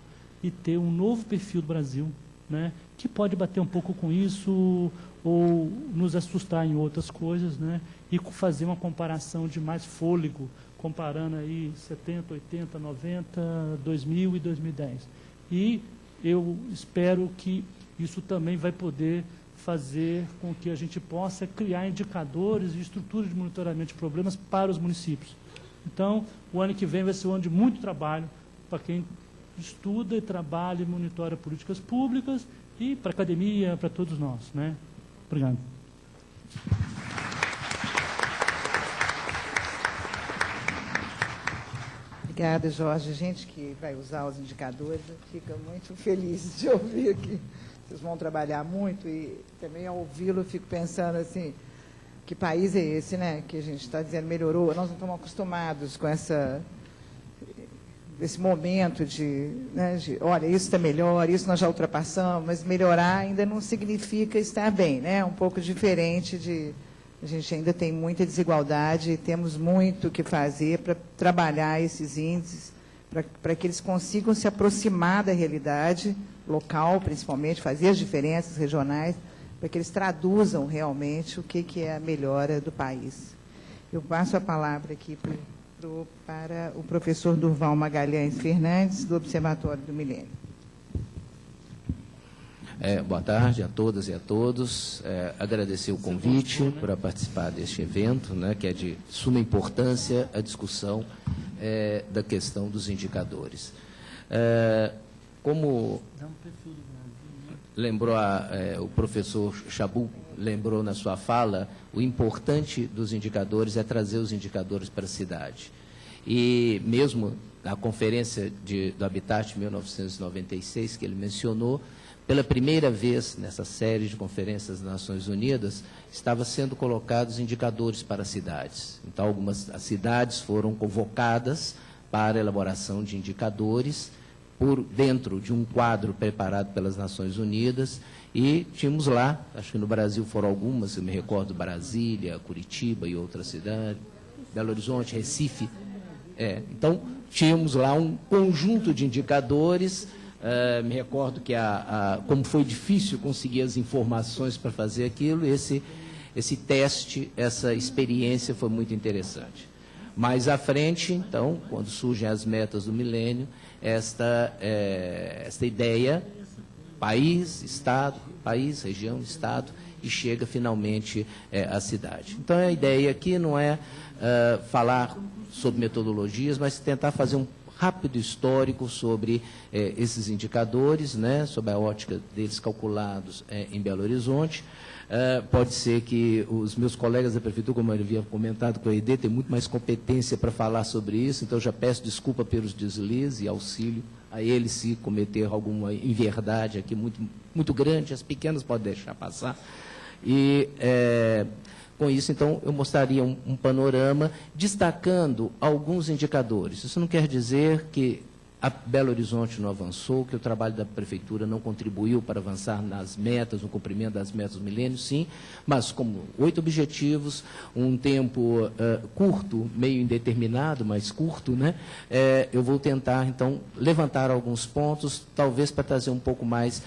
e ter um novo perfil do Brasil, né, que pode bater um pouco com isso ou nos assustar em outras coisas, né, e fazer uma comparação de mais fôlego, comparando aí 70, 80, 90, 2000 e 2010. E eu espero que isso também vai poder fazer com que a gente possa criar indicadores e estruturas de monitoramento de problemas para os municípios. Então, o ano que vem vai ser um ano de muito trabalho para quem estuda e trabalha e monitora políticas públicas e para a academia, para todos nós, né? Obrigado. Obrigada, Jorge. A gente que vai usar os indicadores fica muito feliz de ouvir que vocês vão trabalhar muito, e também ao ouvi-lo eu fico pensando assim, que país é esse, né, que a gente está dizendo melhorou? Nós não estamos acostumados com esse momento né, de olha, isso está melhor, isso nós já ultrapassamos, mas melhorar ainda não significa estar bem, né? É um pouco diferente de... A gente ainda tem muita desigualdade e temos muito que fazer para trabalhar esses índices, para que eles consigam se aproximar da realidade local, principalmente, fazer as diferenças regionais, para que eles traduzam realmente o que é a melhora do país. Eu passo a palavra aqui para o professor Durval Magalhães Fernandes, do Observatório do Milênio. Boa tarde a todas e a todos. Agradecer o convite para participar deste evento, né, que é de suma importância a discussão da questão dos indicadores. Como lembrou o professor Chabot, lembrou na sua fala, o importante dos indicadores é trazer os indicadores para a cidade. E mesmo na conferência do Habitat de 1996, que ele mencionou, pela primeira vez nessa série de conferências das Nações Unidas, estava sendo colocados indicadores para as cidades. Então, algumas as cidades foram convocadas para a elaboração de indicadores por dentro de um quadro preparado pelas Nações Unidas, e tínhamos lá, acho que no Brasil foram algumas, eu me recordo, Brasília, Curitiba e outras cidades, Belo Horizonte, Recife. Então, tínhamos lá um conjunto de indicadores. Me recordo que como foi difícil conseguir as informações para fazer aquilo, esse teste, essa experiência foi muito interessante. Mais à frente, então, quando surgem as metas do milênio, esta ideia, país, região, estado, e chega finalmente à cidade. Então, a ideia aqui não é falar sobre metodologias, mas tentar fazer um rápido histórico sobre esses indicadores, né, sobre a ótica deles calculados em Belo Horizonte. Pode ser que os meus colegas da Prefeitura, como eu havia comentado com a ED, têm muito mais competência para falar sobre isso, então já peço desculpa pelos deslizes e auxílio a eles se cometer alguma inverdade aqui muito, muito grande, as pequenas podem deixar passar. E... com isso, então, eu mostraria um panorama destacando alguns indicadores. Isso não quer dizer que a Belo Horizonte não avançou, que o trabalho da Prefeitura não contribuiu para avançar nas metas, no cumprimento das metas do milênio, sim, mas como 8 objetivos, um tempo curto, meio indeterminado, mas curto, né? Eu vou tentar, então, levantar alguns pontos, talvez para trazer um pouco mais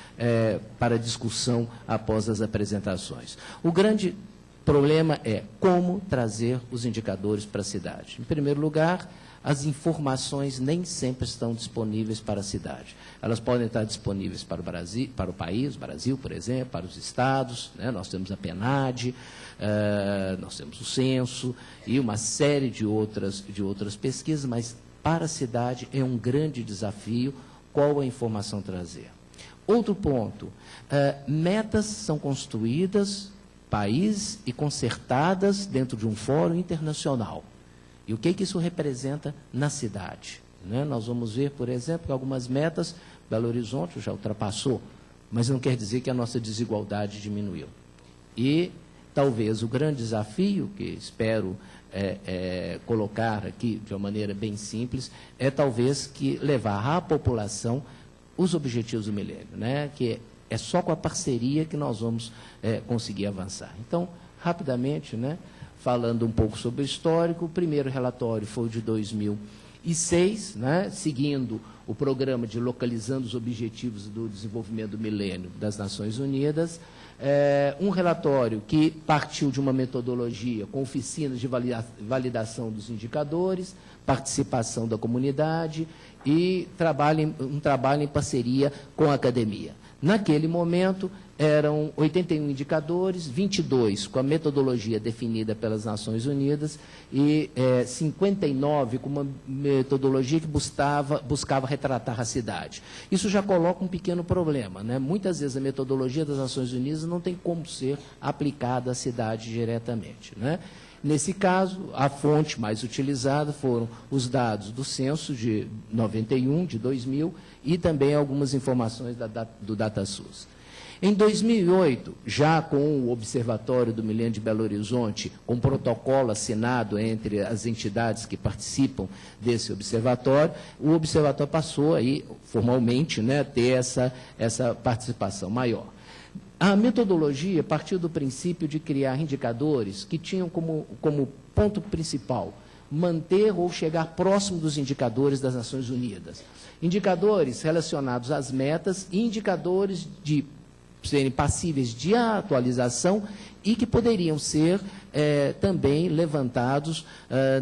para a discussão após as apresentações. O grande problema é como trazer os indicadores para a cidade. Em primeiro lugar, as informações nem sempre estão disponíveis para a cidade. Elas podem estar disponíveis para o Brasil, para o país, Brasil, por exemplo, para os estados, né? Nós temos a PNAD, nós temos o censo e uma série de outras pesquisas, mas para a cidade é um grande desafio qual a informação trazer. Outro ponto, metas são construídas país e concertadas dentro de um fórum internacional. E o que isso representa na cidade? Né? Nós vamos ver, por exemplo, que algumas metas, Belo Horizonte já ultrapassou, mas não quer dizer que a nossa desigualdade diminuiu. E talvez o grande desafio, que espero colocar aqui de uma maneira bem simples, é talvez que levar à população os objetivos do milênio, né? Que É só com a parceria que nós vamos conseguir avançar. Então, rapidamente, né, falando um pouco sobre o histórico, o primeiro relatório foi o de 2006, né, seguindo o programa de Localizando os Objetivos do Desenvolvimento do Milênio das Nações Unidas, um relatório que partiu de uma metodologia com oficinas de validação dos indicadores, participação da comunidade e um trabalho em parceria com a academia. Naquele momento, eram 81 indicadores, 22 com a metodologia definida pelas Nações Unidas e 59 com uma metodologia que buscava retratar a cidade. Isso já coloca um pequeno problema, né? Muitas vezes a metodologia das Nações Unidas não tem como ser aplicada à cidade diretamente, né? Nesse caso, a fonte mais utilizada foram os dados do censo de 91, de 2000, e também algumas informações do DataSUS. Em 2008, já com o Observatório do Milênio de Belo Horizonte, com protocolo assinado entre as entidades que participam desse observatório, o observatório passou aí, formalmente, né, a ter essa participação maior. A metodologia partiu do princípio de criar indicadores que tinham como ponto principal manter ou chegar próximo dos indicadores das Nações Unidas. Indicadores relacionados às metas e indicadores de serem passíveis de atualização e que poderiam ser também levantados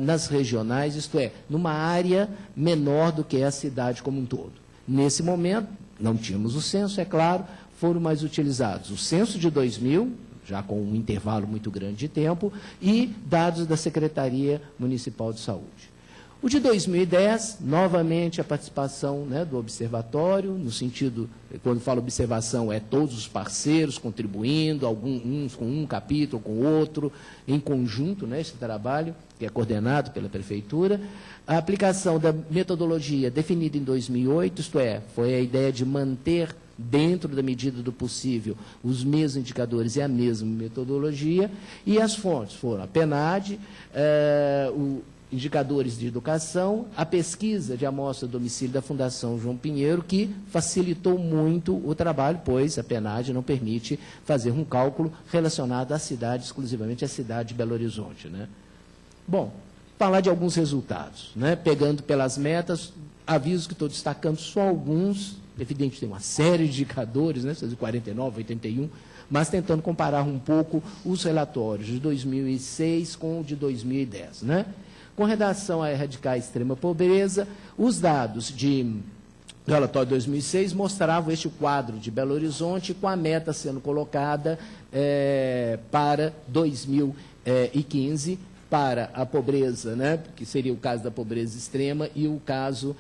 nas regionais, isto é, numa área menor do que a cidade como um todo. Nesse momento, não tínhamos o censo, é claro, foram mais utilizados o censo de 2000, já com um intervalo muito grande de tempo, e dados da Secretaria Municipal de Saúde. O de 2010, novamente a participação, né, do observatório, no sentido, quando falo observação, é todos os parceiros contribuindo, uns com um capítulo, com outro, em conjunto, né, esse trabalho, que é coordenado pela Prefeitura. A aplicação da metodologia definida em 2008, isto é, foi a ideia de manter dentro da medida do possível, os mesmos indicadores e a mesma metodologia, e as fontes foram a PNAD, indicadores de educação, a pesquisa de amostra do domicílio da Fundação João Pinheiro, que facilitou muito o trabalho, pois a PNAD não permite fazer um cálculo relacionado à cidade, exclusivamente à cidade de Belo Horizonte, né? Bom, falar de alguns resultados, né? Pegando pelas metas, aviso que estou destacando só alguns. Evidente, tem uma série de indicadores, né, 49, 81, mas tentando comparar um pouco os relatórios de 2006 com o de 2010. Né? Com relação a erradicar a extrema pobreza, os dados do relatório de 2006 mostravam este quadro de Belo Horizonte com a meta sendo colocada para 2015, para a pobreza, né, que seria o caso da pobreza extrema e o caso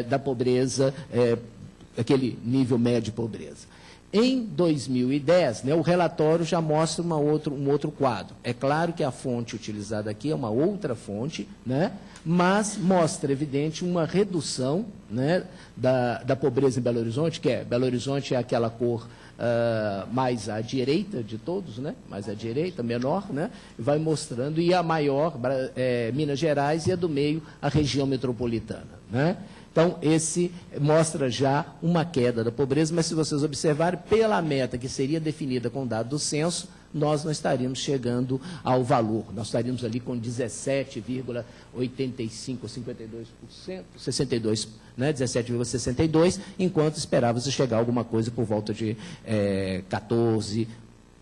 da pobreza aquele nível médio de pobreza. Em 2010, né, o relatório já mostra um outro quadro. É claro que a fonte utilizada aqui é uma outra fonte, né, mas mostra, evidente, uma redução, né, da pobreza em Belo Horizonte, que Belo Horizonte é aquela cor mais à direita de todos, né, mais à direita, menor, né, vai mostrando, e a maior, Minas Gerais, e a do meio, a região metropolitana, né. Então, esse mostra já uma queda da pobreza, mas se vocês observarem, pela meta que seria definida com o dado do censo, nós não estaríamos chegando ao valor. Nós estaríamos ali com 17,85% ou 52%, 62%, né, 17,62%, enquanto esperava-se chegar a alguma coisa por volta de 14%,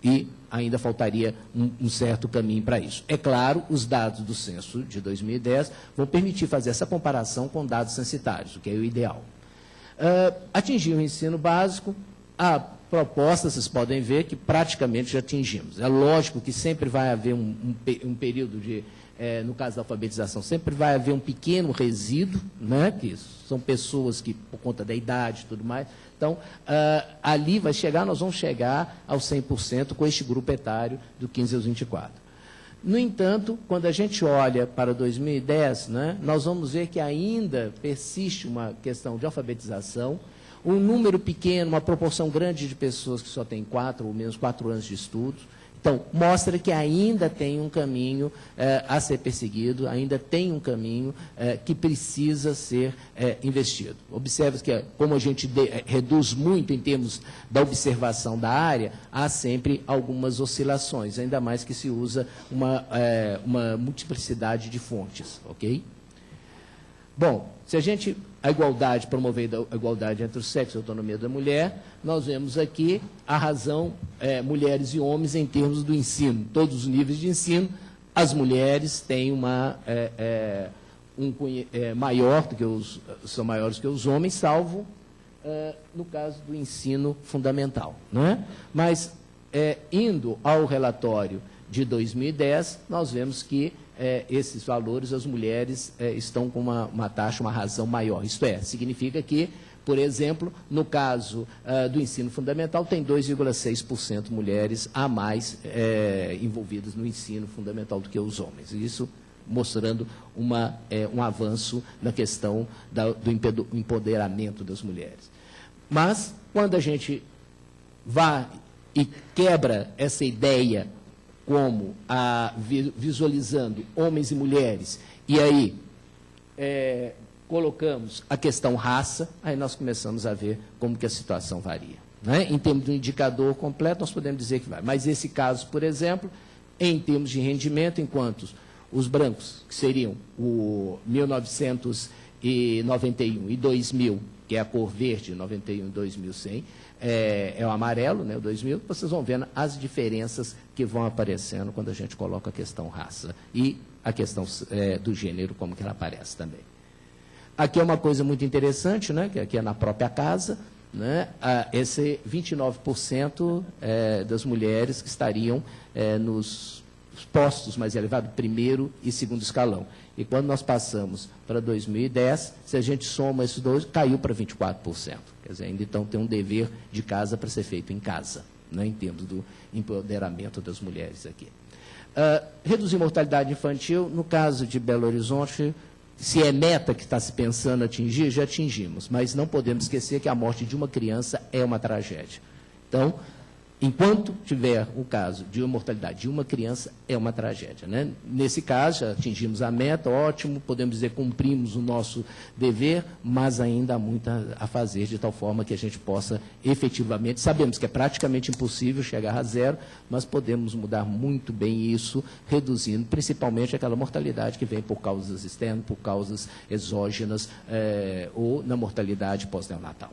e ainda faltaria um certo caminho para isso. É claro, os dados do censo de 2010 vão permitir fazer essa comparação com dados censitários, o que é o ideal. Atingir o ensino básico, a proposta, vocês podem ver que praticamente já atingimos. É lógico que sempre vai haver um período de, no caso da alfabetização, sempre vai haver um pequeno resíduo, né, que são pessoas que, por conta da idade e tudo mais. Então, ali nós vamos chegar aos 100% com este grupo etário do 15 aos 24. No entanto, quando a gente olha para 2010, né, nós vamos ver que ainda persiste uma questão de alfabetização, um número pequeno, uma proporção grande de pessoas que só têm 4 ou menos 4 anos de estudos. Então, mostra que ainda tem um caminho a ser perseguido, ainda tem um caminho que precisa ser investido. Observe que, como a gente reduz muito em termos da observação da área, há sempre algumas oscilações, ainda mais que se usa uma multiplicidade de fontes, ok? Bom, se a gente, promover a igualdade entre o sexo e a autonomia da mulher, nós vemos aqui a razão mulheres e homens em termos do ensino. Todos os níveis de ensino, as mulheres têm maior do que são maiores que os homens, salvo no caso do ensino fundamental. Não é? Mas, indo ao relatório de 2010, nós vemos que esses valores, as mulheres estão com uma taxa, uma razão maior. Isto significa que, por exemplo, no caso do ensino fundamental, tem 2,6% mulheres a mais envolvidas no ensino fundamental do que os homens. Isso mostrando um avanço na questão do empoderamento das mulheres. Mas, quando a gente vai e quebra essa ideia como visualizando homens e mulheres, e aí colocamos a questão raça, aí nós começamos a ver como que a situação varia. Né? Em termos de um indicador completo, nós podemos dizer que vai. Mas esse caso, por exemplo, em termos de rendimento, enquanto os brancos, que seriam o 1991 e 2000, que é a cor verde, 91 e 2100, é o amarelo, né, o 2000, vocês vão vendo as diferenças que vão aparecendo quando a gente coloca a questão raça e a questão do gênero, como que ela aparece também. Aqui é uma coisa muito interessante, né, que aqui é na própria casa, né, esse 29% das mulheres que estariam nos postos mais elevados, primeiro e segundo escalão. E quando nós passamos para 2010, se a gente soma esses dois, caiu para 24%. Quer dizer, ainda então tem um dever de casa para ser feito em casa, né, em termos do empoderamento das mulheres aqui. Reduzir mortalidade infantil, no caso de Belo Horizonte, se é meta que está se pensando atingir, já atingimos. Mas não podemos esquecer que a morte de uma criança é uma tragédia. Então, enquanto tiver o caso de uma mortalidade de uma criança, é uma tragédia. Né? Nesse caso, já atingimos a meta, ótimo, podemos dizer que cumprimos o nosso dever, mas ainda há muito a fazer, de tal forma que a gente possa efetivamente, sabemos que é praticamente impossível chegar a zero, mas podemos mudar muito bem isso, reduzindo principalmente aquela mortalidade que vem por causas externas, por causas exógenas, ou na mortalidade pós-neonatal.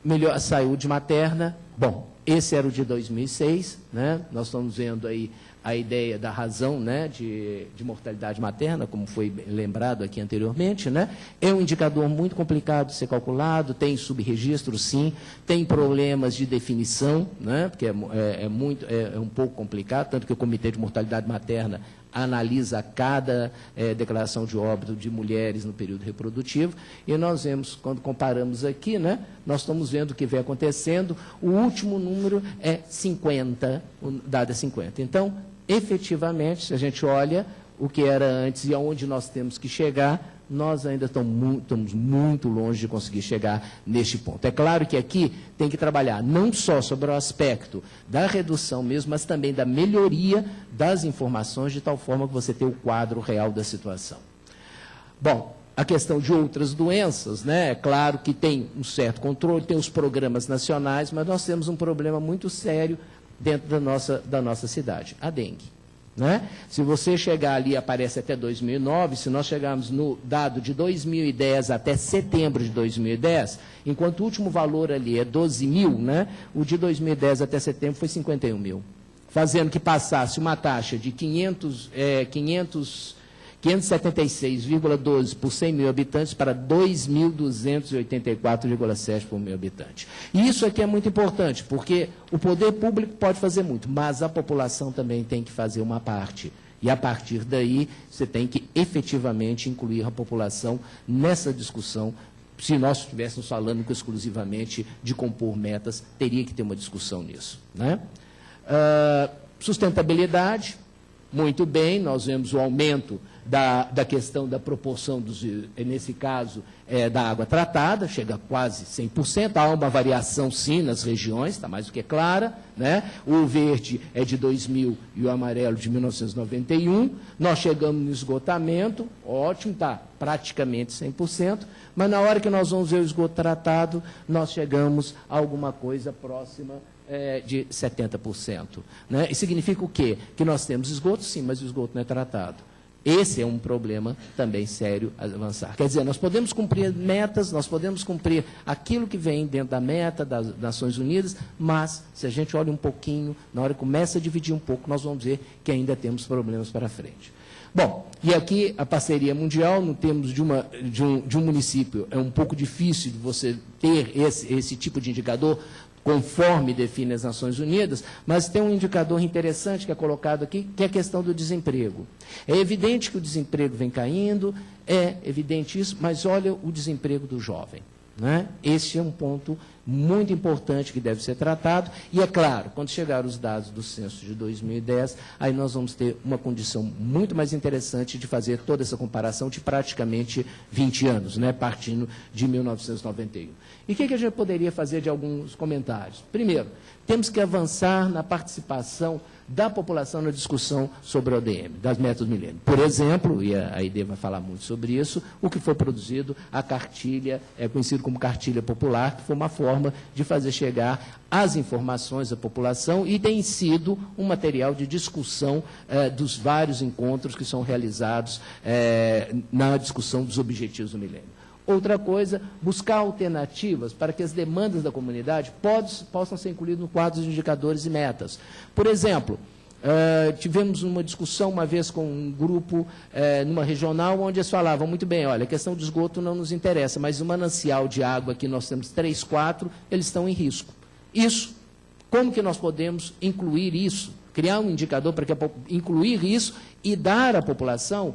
Melhor saúde materna, bom, esse era o de 2006, né? Nós estamos vendo aí a ideia da razão, né, de mortalidade materna, como foi lembrado aqui anteriormente, né? É um indicador muito complicado de ser calculado, tem subregistro, sim, tem problemas de definição, né, porque é um pouco complicado, tanto que o Comitê de Mortalidade Materna analisa cada declaração de óbito de mulheres no período reprodutivo, e nós vemos, quando comparamos aqui, né, nós estamos vendo o que vem acontecendo, o último número é 50, o dado é 50. Então, efetivamente, se a gente olha o que era antes e aonde nós temos que chegar, nós ainda estamos muito longe de conseguir chegar neste ponto. É claro que aqui tem que trabalhar não só sobre o aspecto da redução mesmo, mas também da melhoria das informações, de tal forma que você tenha o quadro real da situação. Bom, a questão de outras doenças, né? É claro que tem um certo controle, tem os programas nacionais, mas nós temos um problema muito sério dentro da nossa cidade, a dengue. Né? Se você chegar ali, aparece até 2009, se nós chegarmos no dado de 2010 até setembro de 2010, enquanto o último valor ali é 12 mil, né? O de 2010 até setembro foi 51 mil, fazendo que passasse uma taxa de 576,12 por 100 mil habitantes para 2.284,7 por mil habitantes. E isso aqui é muito importante, porque o poder público pode fazer muito, mas a população também tem que fazer uma parte. E, a partir daí, você tem que efetivamente incluir a população nessa discussão. Se nós estivéssemos falando exclusivamente de compor metas, teria que ter uma discussão nisso. Né? Sustentabilidade. muito bem, nós vemos o aumento da questão da proporção, nesse caso, da água tratada, chega a quase 100%, há uma variação, sim, nas regiões, está mais do que clara, né? O verde é de 2000 e o amarelo de 1991, nós chegamos no esgotamento, ótimo, está praticamente 100%, mas na hora que nós vamos ver o esgoto tratado, nós chegamos a alguma coisa próxima de 70%. Né? E significa o quê? Que nós temos esgoto, sim, mas o esgoto não é tratado. Esse é um problema também sério a avançar. Quer dizer, nós podemos cumprir metas, nós podemos cumprir aquilo que vem dentro da meta das Nações Unidas, mas, se a gente olha um pouquinho, na hora que começa a dividir um pouco, nós vamos ver que ainda temos problemas para frente. Bom, e aqui a parceria mundial, no termos de um município, é um pouco difícil de você ter esse tipo de indicador, conforme define as Nações Unidas, mas tem um indicador interessante que é colocado aqui, que é a questão do desemprego. É evidente que o desemprego vem caindo, é evidente isso, mas olha o desemprego do jovem. Né? Esse é um ponto muito importante que deve ser tratado, e é claro, quando chegar os dados do censo de 2010, aí nós vamos ter uma condição muito mais interessante de fazer toda essa comparação de praticamente 20 anos, né? Partindo de 1991. E o que a gente poderia fazer de alguns comentários? Primeiro, temos que avançar na participação da população na discussão sobre a ODM, das metas do milênio. Por exemplo, e a ID vai falar muito sobre isso, o que foi produzido, a cartilha, é conhecido como cartilha popular, que foi uma forma de fazer chegar as informações à população e tem sido um material de discussão dos vários encontros que são realizados na discussão dos objetivos do milênio. Outra coisa, buscar alternativas para que as demandas da comunidade possam ser incluídas no quadro de indicadores e metas. Por exemplo, tivemos uma discussão uma vez com um grupo numa regional onde eles falavam, muito bem, olha, a questão do esgoto não nos interessa, mas o manancial de água que nós temos 3, 4, eles estão em risco. Isso, como que nós podemos incluir isso? Criar um indicador para incluir isso e dar à população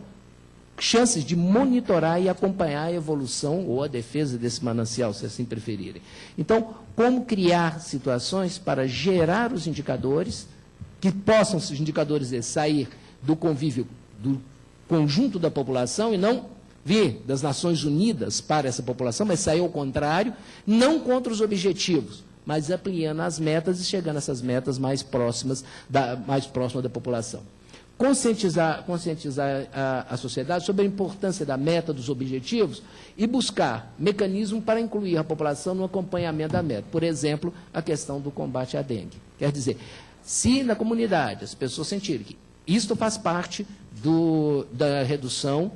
chances de monitorar e acompanhar a evolução ou a defesa desse manancial, se assim preferirem. Então, como criar situações para gerar os indicadores, que possam, os indicadores sair do convívio do conjunto da população e não vir das Nações Unidas para essa população, mas sair ao contrário, não contra os objetivos, mas ampliando as metas e chegando a essas metas mais próximas da população. Conscientizar a sociedade sobre a importância da meta, dos objetivos e buscar mecanismos para incluir a população no acompanhamento da meta. Por exemplo, a questão do combate à dengue. Quer dizer, se na comunidade as pessoas sentirem que isto faz parte da redução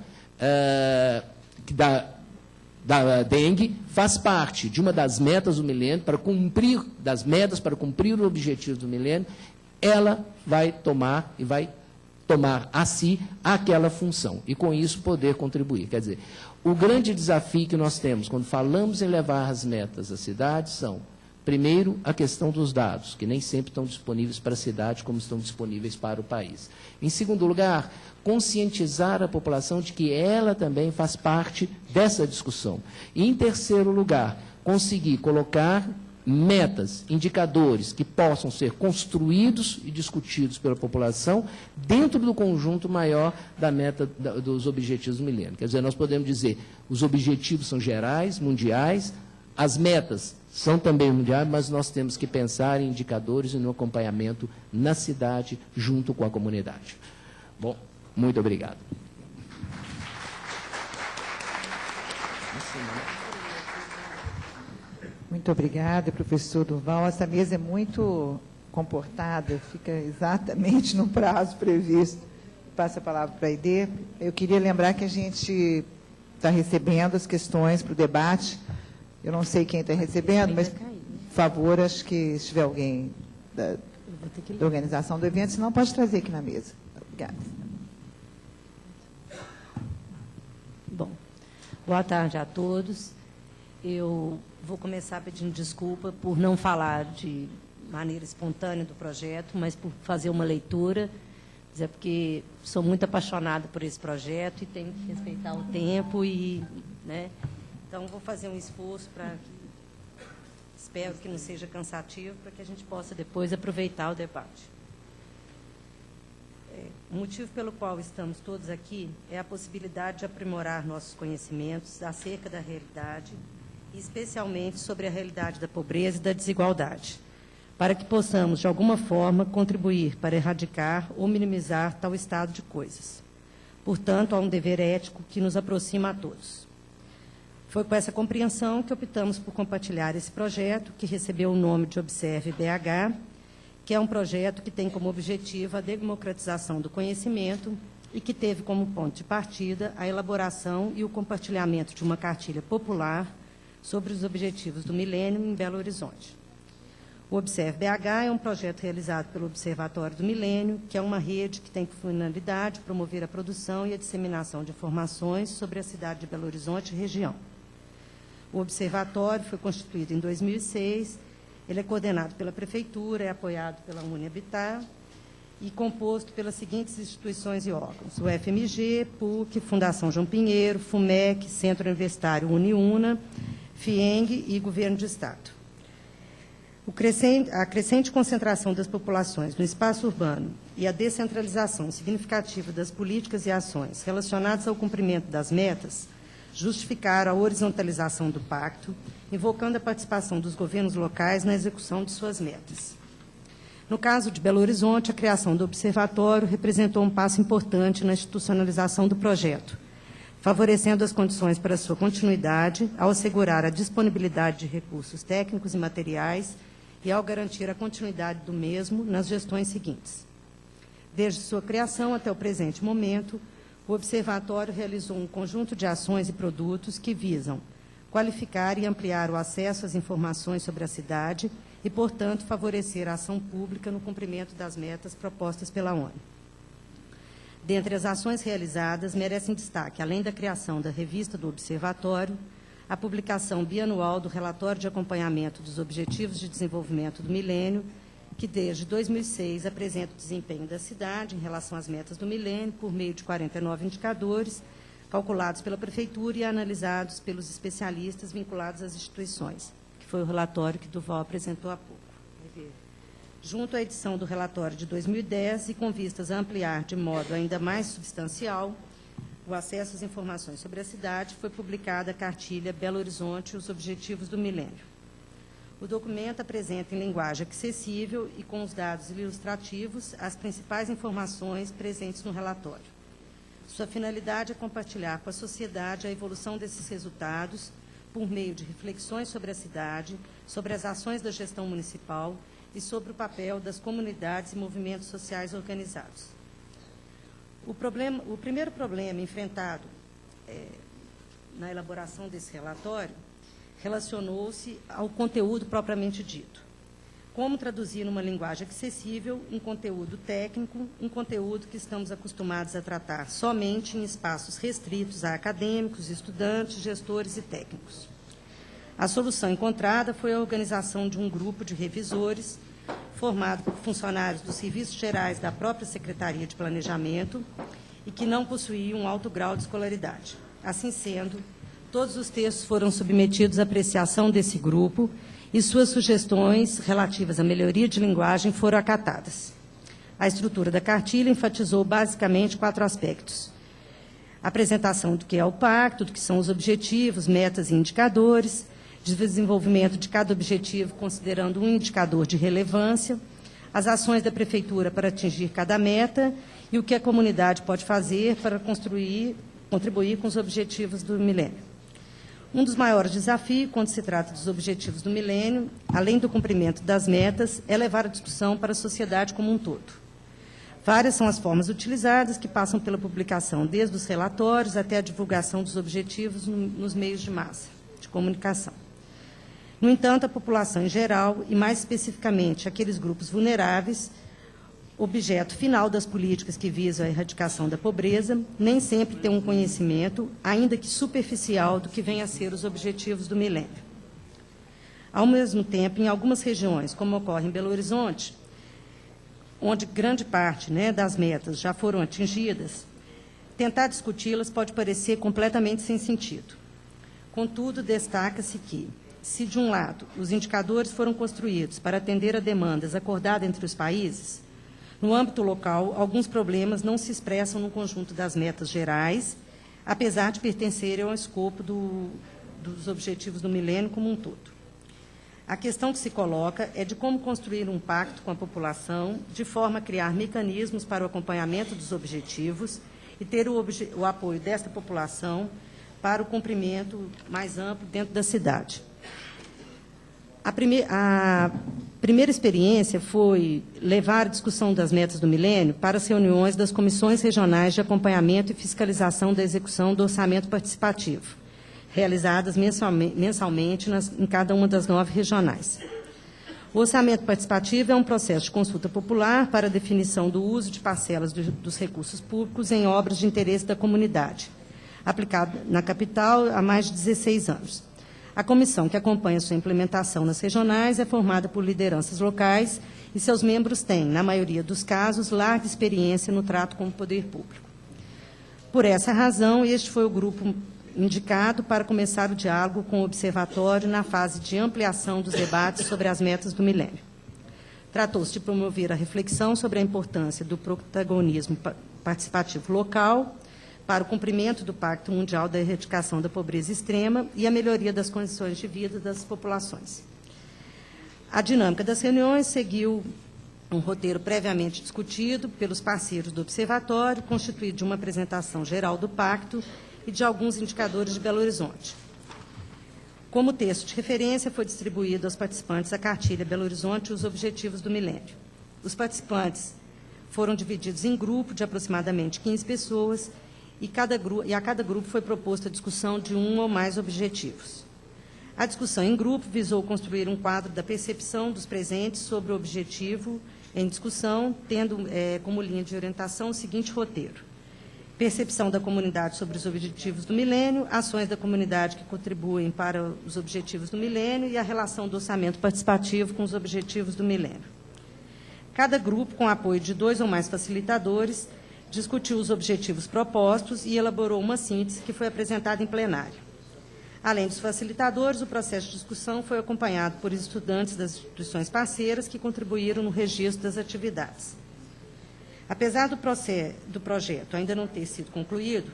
da dengue, faz parte de uma das metas do milênio, para cumprir o objetivo do milênio, ela vai tomar a si aquela função e, com isso, poder contribuir. Quer dizer, o grande desafio que nós temos quando falamos em levar as metas à cidade são, primeiro, a questão dos dados, que nem sempre estão disponíveis para a cidade como estão disponíveis para o país. Em segundo lugar, conscientizar a população de que ela também faz parte dessa discussão. E, em terceiro lugar, conseguir colocar metas, indicadores que possam ser construídos e discutidos pela população dentro do conjunto maior da meta dos objetivos do milênio. Quer dizer, nós podemos dizer, os objetivos são gerais, mundiais, as metas são também mundiais, mas nós temos que pensar em indicadores e no acompanhamento na cidade, junto com a comunidade. Bom, muito obrigado. Muito obrigada, professor Durval. Essa mesa é muito comportada, fica exatamente no prazo previsto. Passo a palavra para a ID. Eu queria lembrar que a gente está recebendo as questões para o debate. Eu não sei quem está recebendo, mas, por favor, acho que se tiver alguém da organização do evento, senão pode trazer aqui na mesa. Obrigada. Bom, boa tarde a todos. Eu vou começar pedindo desculpa por não falar de maneira espontânea do projeto, mas por fazer uma leitura, porque sou muito apaixonada por esse projeto e tenho que respeitar o tempo né? Então vou fazer um esforço para espero que não seja cansativo, para que a gente possa depois aproveitar o debate. O motivo pelo qual estamos todos aqui é a possibilidade de aprimorar nossos conhecimentos acerca da realidade, especialmente sobre a realidade da pobreza e da desigualdade, para que possamos, de alguma forma, contribuir para erradicar ou minimizar tal estado de coisas. Portanto, há um dever ético que nos aproxima a todos. Foi com essa compreensão que optamos por compartilhar esse projeto, que recebeu o nome de Observe BH, que é um projeto que tem como objetivo a democratização do conhecimento e que teve como ponto de partida a elaboração e o compartilhamento de uma cartilha popular sobre os objetivos do milênio em Belo Horizonte. O Observe BH é um projeto realizado pelo Observatório do Milênio, que é uma rede que tem por finalidade promover a produção e a disseminação de informações sobre a cidade de Belo Horizonte e região. O Observatório foi constituído em 2006. Ele é coordenado pela Prefeitura, é apoiado pela UniHabitat e composto pelas seguintes instituições e órgãos: o FMG, PUC, Fundação João Pinheiro, FUMEC, Centro Universitário Uniuna, FIENG e Governo de Estado. A crescente concentração das populações no espaço urbano e a descentralização significativa das políticas e ações relacionadas ao cumprimento das metas justificaram a horizontalização do pacto, invocando a participação dos governos locais na execução de suas metas. No caso de Belo Horizonte, a criação do observatório representou um passo importante na institucionalização do projeto, favorecendo as condições para sua continuidade, ao assegurar a disponibilidade de recursos técnicos e materiais e ao garantir a continuidade do mesmo nas gestões seguintes. Desde sua criação até o presente momento, o Observatório realizou um conjunto de ações e produtos que visam qualificar e ampliar o acesso às informações sobre a cidade e, portanto, favorecer a ação pública no cumprimento das metas propostas pela ONU. Dentre as ações realizadas, merecem destaque, além da criação da revista do Observatório, a publicação bianual do relatório de acompanhamento dos Objetivos de Desenvolvimento do Milênio, que desde 2006 apresenta o desempenho da cidade em relação às metas do milênio por meio de 49 indicadores, calculados pela Prefeitura e analisados pelos especialistas vinculados às instituições, que foi o relatório que Duval apresentou há pouco. Junto à edição do relatório de 2010 e com vistas a ampliar de modo ainda mais substancial o acesso às informações sobre a cidade, foi publicada a cartilha Belo Horizonte e os Objetivos do Milênio. O documento apresenta em linguagem acessível e com os dados ilustrativos as principais informações presentes no relatório. Sua finalidade é compartilhar com a sociedade a evolução desses resultados por meio de reflexões sobre a cidade, sobre as ações da gestão municipal e sobre o papel das comunidades e movimentos sociais organizados. O primeiro problema enfrentado na elaboração desse relatório relacionou-se ao conteúdo propriamente dito. Como traduzir numa linguagem acessível um conteúdo técnico, um conteúdo que estamos acostumados a tratar somente em espaços restritos a acadêmicos, estudantes, gestores e técnicos. A solução encontrada foi a organização de um grupo de revisores, formado por funcionários dos serviços gerais da própria Secretaria de Planejamento e que não possuíam um alto grau de escolaridade. Assim sendo, todos os textos foram submetidos à apreciação desse grupo e suas sugestões relativas à melhoria de linguagem foram acatadas. A estrutura da cartilha enfatizou basicamente 4 aspectos: a apresentação do que é o pacto, do que são os objetivos, metas e indicadores, desenvolvimento de cada objetivo considerando um indicador de relevância, as ações da Prefeitura para atingir cada meta e o que a comunidade pode fazer para contribuir com os objetivos do milênio. Um dos maiores desafios, quando se trata dos objetivos do milênio, além do cumprimento das metas, é levar a discussão para a sociedade como um todo. Várias são as formas utilizadas, que passam pela publicação desde os relatórios até a divulgação dos objetivos nos meios de massa, de comunicação. No entanto, a população em geral, e mais especificamente aqueles grupos vulneráveis, objeto final das políticas que visam a erradicação da pobreza, nem sempre tem um conhecimento, ainda que superficial, do que vem a ser os objetivos do milênio. Ao mesmo tempo, em algumas regiões, como ocorre em Belo Horizonte, onde grande parte das metas já foram atingidas, tentar discuti-las pode parecer completamente sem sentido. Contudo, destaca-se que, se, de um lado, os indicadores foram construídos para atender a demandas acordadas entre os países, No âmbito local, alguns problemas não se expressam no conjunto das metas gerais, apesar de pertencerem ao escopo dos objetivos do milênio como um todo. A questão que se coloca é de como construir um pacto com a população, de forma a criar mecanismos para o acompanhamento dos objetivos e ter o apoio desta população para o cumprimento mais amplo dentro da cidade. A primeira experiência foi levar a discussão das metas do milênio para as reuniões das comissões regionais de acompanhamento e fiscalização da execução do orçamento participativo, realizadas mensalmente em cada uma das 9 regionais. O orçamento participativo é um processo de consulta popular para a definição do uso de parcelas dos recursos públicos em obras de interesse da comunidade, aplicado na capital há mais de 16 anos. A comissão que acompanha sua implementação nas regionais é formada por lideranças locais e seus membros têm, na maioria dos casos, larga experiência no trato com o poder público. Por essa razão, este foi o grupo indicado para começar o diálogo com o Observatório na fase de ampliação dos debates sobre as metas do milênio. Tratou-se de promover a reflexão sobre a importância do protagonismo participativo local para o cumprimento do Pacto Mundial da Erradicação da Pobreza Extrema e a melhoria das condições de vida das populações. A dinâmica das reuniões seguiu um roteiro previamente discutido pelos parceiros do Observatório, constituído de uma apresentação geral do Pacto e de alguns indicadores de Belo Horizonte. Como texto de referência, foi distribuído aos participantes a cartilha Belo Horizonte e os Objetivos do Milênio. Os participantes foram divididos em grupo de aproximadamente 15 pessoas e a cada grupo foi proposta a discussão de um ou mais objetivos. A discussão em grupo visou construir um quadro da percepção dos presentes sobre o objetivo em discussão, tendo como linha de orientação o seguinte roteiro: percepção da comunidade sobre os objetivos do milênio, ações da comunidade que contribuem para os objetivos do milênio e a relação do orçamento participativo com os objetivos do milênio. Cada grupo, com apoio de 2 ou mais facilitadores, discutiu os objetivos propostos e elaborou uma síntese que foi apresentada em plenário. Além dos facilitadores, o processo de discussão foi acompanhado por estudantes das instituições parceiras que contribuíram no registro das atividades. Apesar do projeto ainda não ter sido concluído,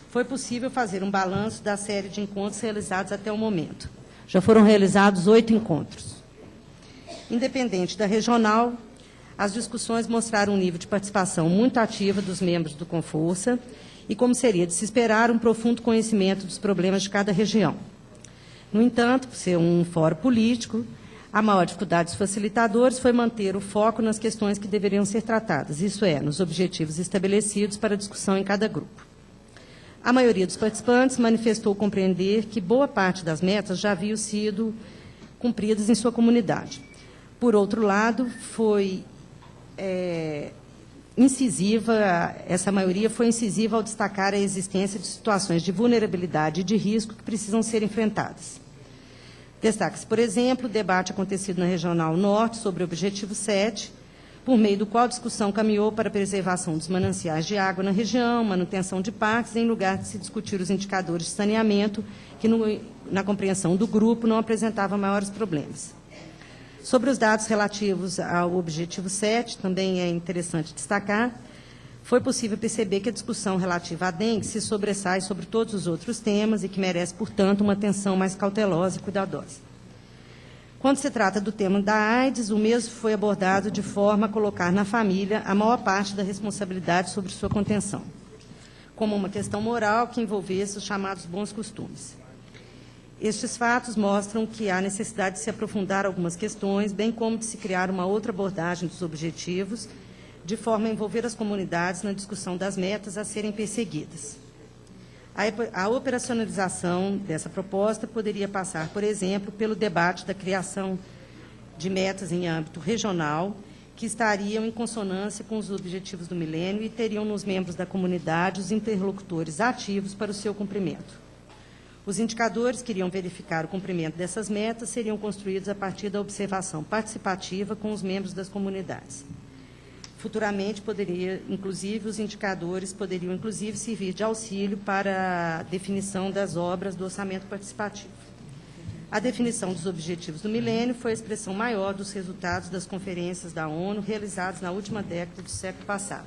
foi possível fazer um balanço da série de encontros realizados até o momento. Já foram realizados 8 encontros. Independente da regional, as discussões mostraram um nível de participação muito ativa dos membros do Conforça e, como seria de se esperar, um profundo conhecimento dos problemas de cada região. No entanto, por ser um fórum político, a maior dificuldade dos facilitadores foi manter o foco nas questões que deveriam ser tratadas, isso é, nos objetivos estabelecidos para a discussão em cada grupo. A maioria dos participantes manifestou compreender que boa parte das metas já haviam sido cumpridas em sua comunidade. Por outro lado, essa maioria foi incisiva ao destacar a existência de situações de vulnerabilidade e de risco que precisam ser enfrentadas. Destaca-se, por exemplo, o debate acontecido na Regional Norte sobre o Objetivo 7, por meio do qual a discussão caminhou para a preservação dos mananciais de água na região, manutenção de parques, em lugar de se discutir os indicadores de saneamento, que, na compreensão do grupo, não apresentavam maiores problemas. Sobre os dados relativos ao Objetivo 7, também é interessante destacar, foi possível perceber que a discussão relativa à dengue se sobressai sobre todos os outros temas e que merece, portanto, uma atenção mais cautelosa e cuidadosa. Quando se trata do tema da AIDS, o mesmo foi abordado de forma a colocar na família a maior parte da responsabilidade sobre sua contenção, como uma questão moral que envolvesse os chamados bons costumes. Estes fatos mostram que há necessidade de se aprofundar algumas questões, bem como de se criar uma outra abordagem dos objetivos, de forma a envolver as comunidades na discussão das metas a serem perseguidas. A operacionalização dessa proposta poderia passar, por exemplo, pelo debate da criação de metas em âmbito regional, que estariam em consonância com os objetivos do milênio e teriam nos membros da comunidade os interlocutores ativos para o seu cumprimento. Os indicadores que iriam verificar o cumprimento dessas metas seriam construídos a partir da observação participativa com os membros das comunidades. Futuramente, os indicadores poderiam, inclusive, servir de auxílio para a definição das obras do orçamento participativo. A definição dos objetivos do milênio foi a expressão maior dos resultados das conferências da ONU realizadas na última década do século passado.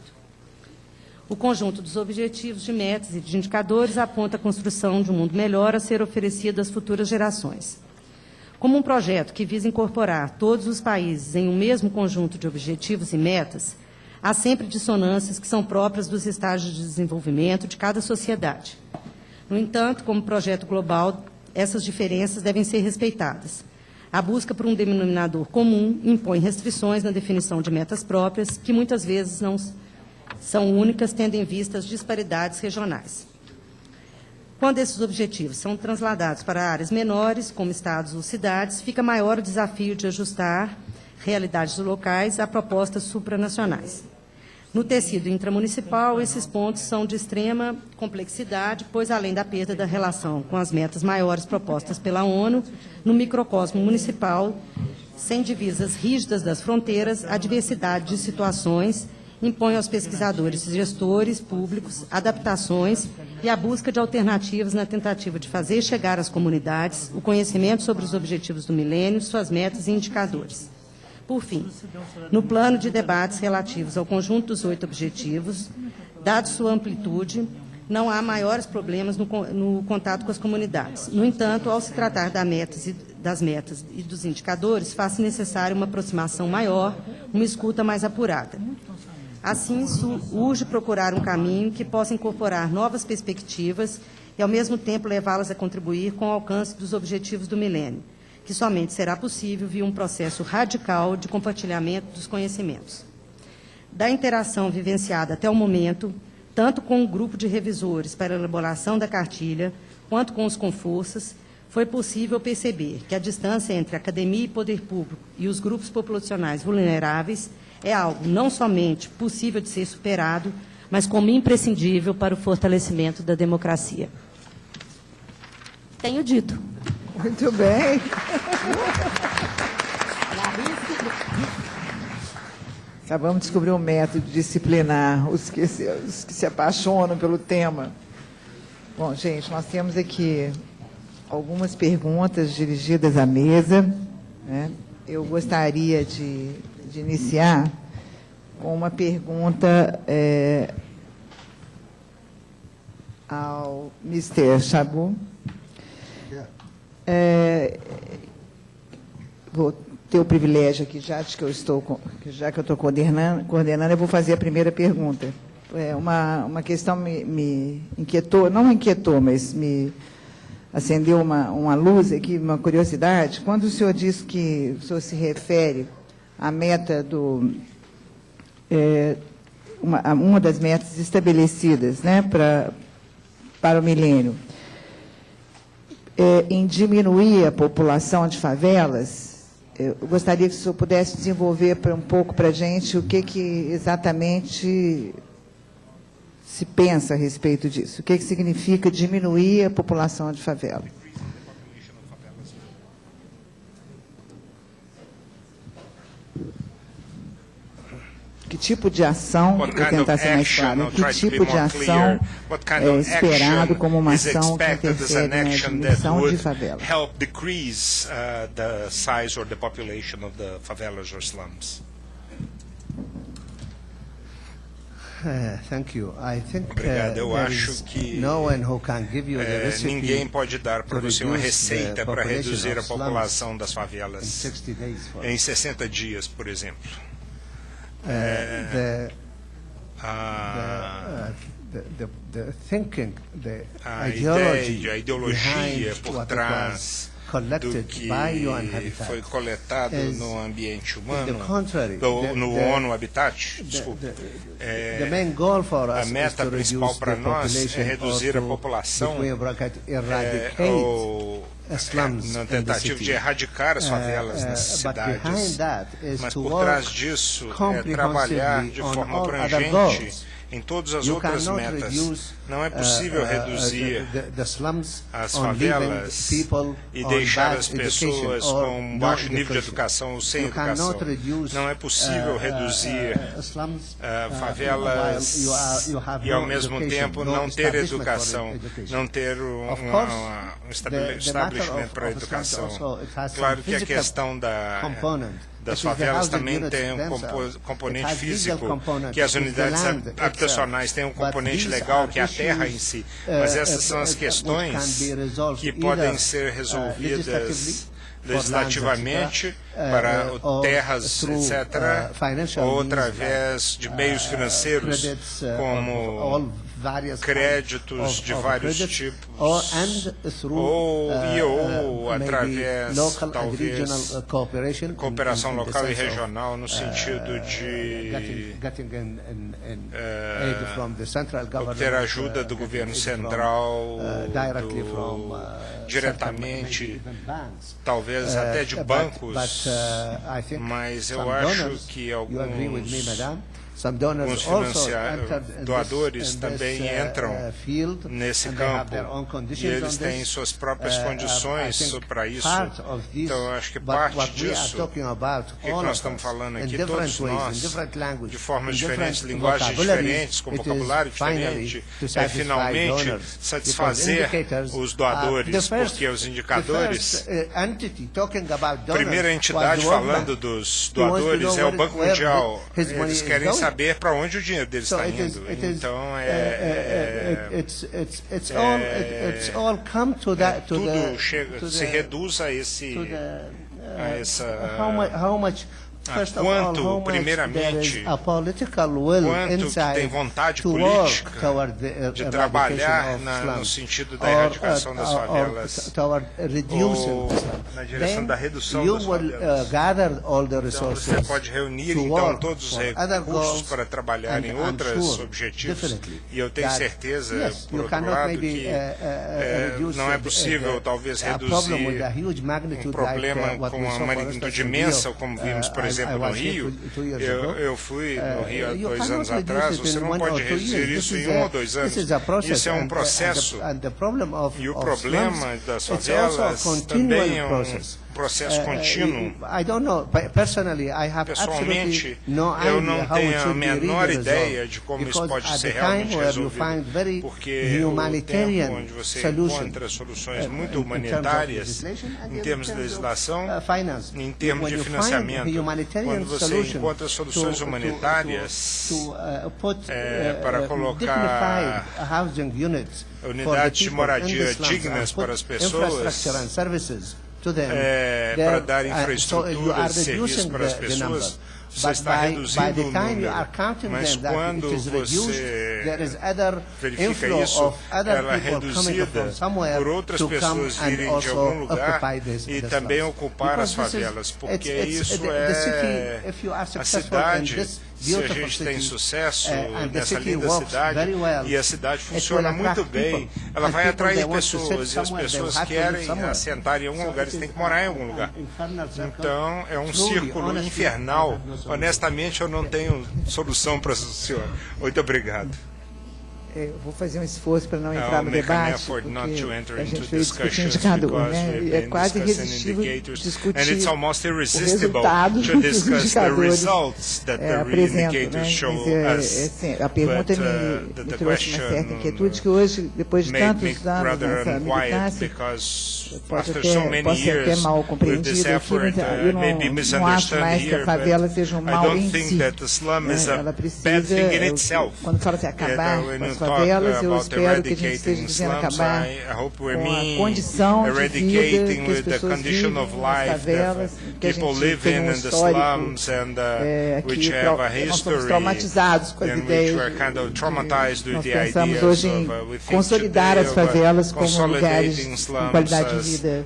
O conjunto dos objetivos, de metas e de indicadores aponta a construção de um mundo melhor a ser oferecido às futuras gerações. Como um projeto que visa incorporar todos os países em um mesmo conjunto de objetivos e metas, há sempre dissonâncias que são próprias dos estágios de desenvolvimento de cada sociedade. No entanto, como projeto global, essas diferenças devem ser respeitadas. A busca por um denominador comum impõe restrições na definição de metas próprias, que muitas vezes não são únicas, tendo em vista as disparidades regionais. Quando esses objetivos são transladados para áreas menores, como estados ou cidades, fica maior o desafio de ajustar realidades locais a propostas supranacionais. No tecido intramunicipal, esses pontos são de extrema complexidade, pois, além da perda da relação com as metas maiores propostas pela ONU, no microcosmo municipal, sem divisas rígidas das fronteiras, a diversidade de situações impõe aos pesquisadores e gestores públicos adaptações e a busca de alternativas na tentativa de fazer chegar às comunidades o conhecimento sobre os objetivos do milênio, suas metas e indicadores. Por fim, no plano de debates relativos ao conjunto dos 8 objetivos, dado sua amplitude, não há maiores problemas no contato com as comunidades. No entanto, ao se tratar das metas e dos indicadores, faz-se necessária uma aproximação maior, uma escuta mais apurada. Assim, urge procurar um caminho que possa incorporar novas perspectivas e, ao mesmo tempo, levá-las a contribuir com o alcance dos objetivos do milênio, que somente será possível via um processo radical de compartilhamento dos conhecimentos. Da interação vivenciada até o momento, tanto com o grupo de revisores para a elaboração da cartilha, quanto com os Conforças, foi possível perceber que a distância entre a academia e poder público e os grupos populacionais vulneráveis é algo não somente possível de ser superado, mas como imprescindível para o fortalecimento da democracia. Tenho dito. Muito bem. Acabamos de descobrir um método disciplinar os que se apaixonam pelo tema. Bom, gente, nós temos aqui algumas perguntas dirigidas à mesa, né? Eu gostaria de iniciar com uma pergunta ao Mr. Chabot. Vou ter o privilégio aqui, já que eu estou coordenando, eu vou fazer a primeira pergunta. Uma questão me inquietou, não me inquietou, mas me acendeu uma luz aqui, uma curiosidade. Quando o senhor diz que o senhor se refere à meta uma das metas estabelecidas, né, para o milênio, em diminuir a população de favelas, eu gostaria que o senhor pudesse desenvolver um pouco para a gente o que exatamente se pensa a respeito disso. O que significa diminuir a população de favela? Que tipo de ação, vou tentar ser mais claro, que tipo de ação é esperado como uma ação que interfere na diminuição de favelas? Help decrease the size or the population of the favelas or slums. Thank you. I think obrigado. Eu acho que ninguém pode dar para você uma receita para reduzir a população das favelas em 60 dias, por exemplo. A ideologia por trás do que foi coletado no ambiente humano, no ONU Habitat, desculpe, a meta principal para nós é reduzir a população, na tentativa de erradicar as favelas nas cidades, mas por trás disso é trabalhar de forma abrangente em todas as outras metas. Não é possível reduzir as favelas e deixar as pessoas com baixo nível de educação ou sem educação. Não é possível reduzir favelas e, ao mesmo tempo, não ter educação, não ter um estabelecimento para a educação. Claro que a questão das favelas também tem um componente físico, que as unidades habitacionais têm um componente legal, que é a terra em si. Mas essas são as questões que podem ser resolvidas legislativamente para terras, etc., ou através de meios financeiros, como créditos de vários tipos, ou através, talvez, cooperação local e regional, no sentido de obter ajuda do governo central, diretamente, talvez até de bancos, mas eu acho que alguns doadores também entram nesse campo e eles têm suas próprias condições para isso. Então, eu acho que parte disso, o que nós estamos falando aqui, todos nós, de formas diferentes, linguagens diferentes, com vocabulário diferente, é finalmente satisfazer os doadores, porque os indicadores, a primeira entidade falando dos doadores é o Banco Mundial. Eles querem saber para onde o dinheiro deles está indo. Então, tudo se reduz a quanto, primeiramente, quanto que tem vontade política de trabalhar no sentido da erradicação das favelas ou na direção da redução das favelas. Então, você pode reunir, então, todos os recursos para trabalhar em outros objetivos, e eu tenho certeza, por outro lado, que não é possível, talvez, reduzir um problema com uma magnitude imensa, como vimos, por exemplo, no Rio. Eu fui no Rio há 2 anos atrás. Você não pode reduzir isso em 1 ou 2 anos. Isso é um processo. E o problema das favelas também é um processo contínuo. Pessoalmente, eu não tenho a menor ideia de como isso pode ser realmente resolvido, porque o tempo onde você encontra soluções muito humanitárias, em termos de legislação, em termos de financiamento, quando você encontra soluções humanitárias para colocar unidades de moradia dignas para as pessoas, para dar infraestrutura e serviços para as pessoas, você está reduzindo o número. Mas quando você verifica isso, ela é reduzida por outras pessoas virem de algum lugar e também ocupar as favelas, porque isso é a cidade. Se a gente tem sucesso nessa linda cidade, e a cidade funciona muito bem, ela vai atrair pessoas, e as pessoas querem assentar em algum lugar, eles têm que morar em algum lugar. Então, é um círculo infernal. Honestamente, eu não tenho solução para isso, senhor. Muito obrigado. Eu vou fazer um esforço para não entrar no debate, porque a gente veio discutir indicador, né? É quase irresistível discutir o resultado que os indicadores apresentam, né? Mas a pergunta me trouxe uma certa inquietude, que hoje, depois de tantos anos nessa militância, posso ser até mal compreendido aqui, mas eu não acho mais que a favela seja um mal em si. Ela precisa, quando fala assim, acabar com as favelas, eu espero que a gente esteja dizendo acabar com a condição de vida que as pessoas vivem nas favelas, que a gente tem um histórico aqui, nós somos traumatizados com as ideias, nós pensamos hoje em consolidar as favelas como lugares com qualidade de vida,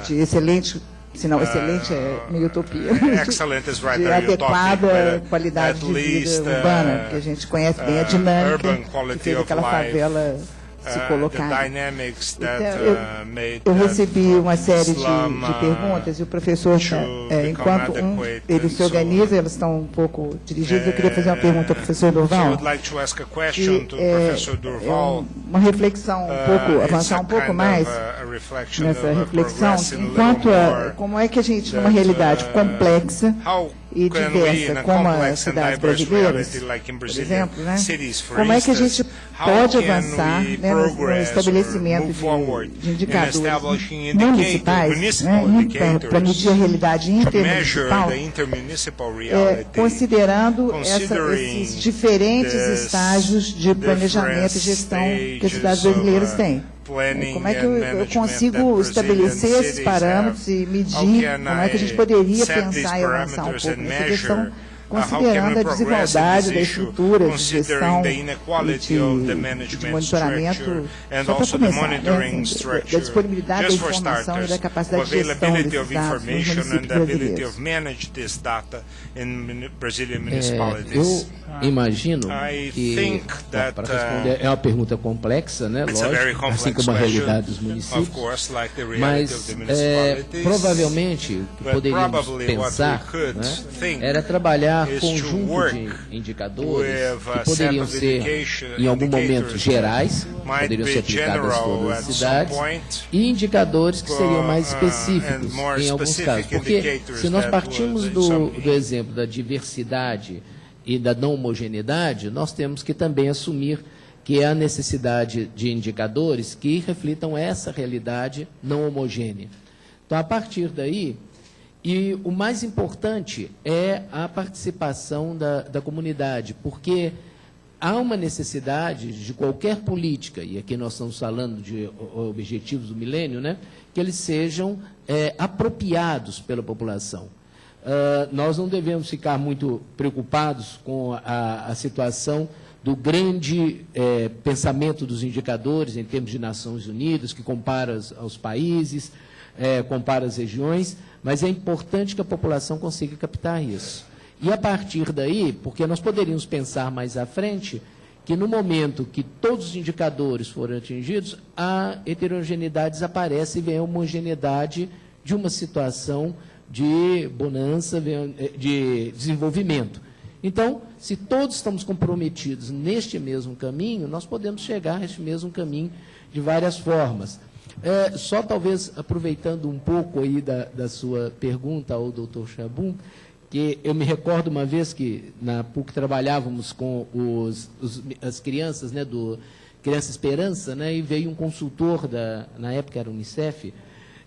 de excelente, se não excelente é meio utopia, de adequada qualidade de vida urbana, que a gente conhece bem a dinâmica que teve aquela favela se colocarem. Eu recebi uma série de perguntas e o professor, enquanto ele se organiza, elas estão um pouco dirigidas, eu queria fazer uma pergunta ao professor Durval. Uma reflexão avançar um pouco mais nessa reflexão, enquanto como é que a gente, numa realidade complexa e diversa, como as cidades brasileiras, por exemplo, né? Como é que a gente pode avançar, né, no estabelecimento de indicadores municipais, né, para medir a realidade intermunicipal, considerando esses diferentes estágios de planejamento e gestão que as cidades brasileiras têm? Como é que eu consigo estabelecer esses parâmetros e medir como é que a gente poderia pensar e avançar um pouco nessa questão, considerando a desigualdade da estrutura de gestão e de monitoramento, só para começar, né, da disponibilidade da informação e da capacidade de gestão desses dados nos municípios brasileiros. Eu imagino que, para responder, é uma pergunta complexa, né, lógico, assim como a realidade dos municípios, mas provavelmente o que poderíamos pensar, né, era trabalhar conjunto de indicadores que poderiam ser, em algum momento, gerais, poderiam ser aplicados a todas as cidades, e indicadores que seriam mais específicos em alguns casos. Porque se nós partimos do exemplo da diversidade e da não homogeneidade, nós temos que também assumir que há necessidade de indicadores que reflitam essa realidade não homogênea. Então, a partir daí, e o mais importante é a participação da comunidade, porque há uma necessidade de qualquer política, e aqui nós estamos falando de objetivos do milênio, né, que eles sejam apropriados pela população. Nós não devemos ficar muito preocupados com a situação do grande pensamento dos indicadores em termos de Nações Unidas, que compara aos países, compara as regiões, mas é importante que a população consiga captar isso. E a partir daí, porque nós poderíamos pensar mais à frente, que no momento que todos os indicadores forem atingidos, a heterogeneidade desaparece e vem a homogeneidade de uma situação de bonança, de desenvolvimento. Então, se todos estamos comprometidos neste mesmo caminho, nós podemos chegar a este mesmo caminho de várias formas. Só talvez aproveitando um pouco aí da sua pergunta ao doutor Chabum, que eu me recordo uma vez que na PUC trabalhávamos com as crianças, né, do Criança Esperança, né, e veio um consultor, na época era o Unicef,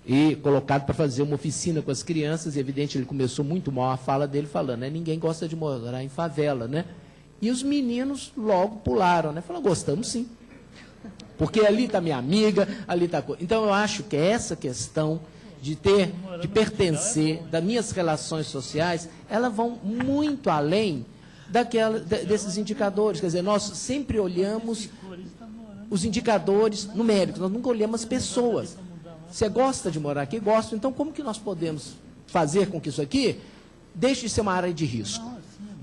e colocado para fazer uma oficina com as crianças, e evidente ele começou muito mal a fala dele falando, né, ninguém gosta de morar em favela, né? E os meninos logo pularam, né? Falaram, gostamos sim. Porque ali está minha amiga, ali está... Então, eu acho que essa questão de pertencer, das minhas relações sociais, elas vão muito além desses indicadores. Quer dizer, nós sempre olhamos os indicadores numéricos, nós nunca olhamos as pessoas. Você gosta de morar aqui? Gosto. Então, como que nós podemos fazer com que isso aqui deixe de ser uma área de risco?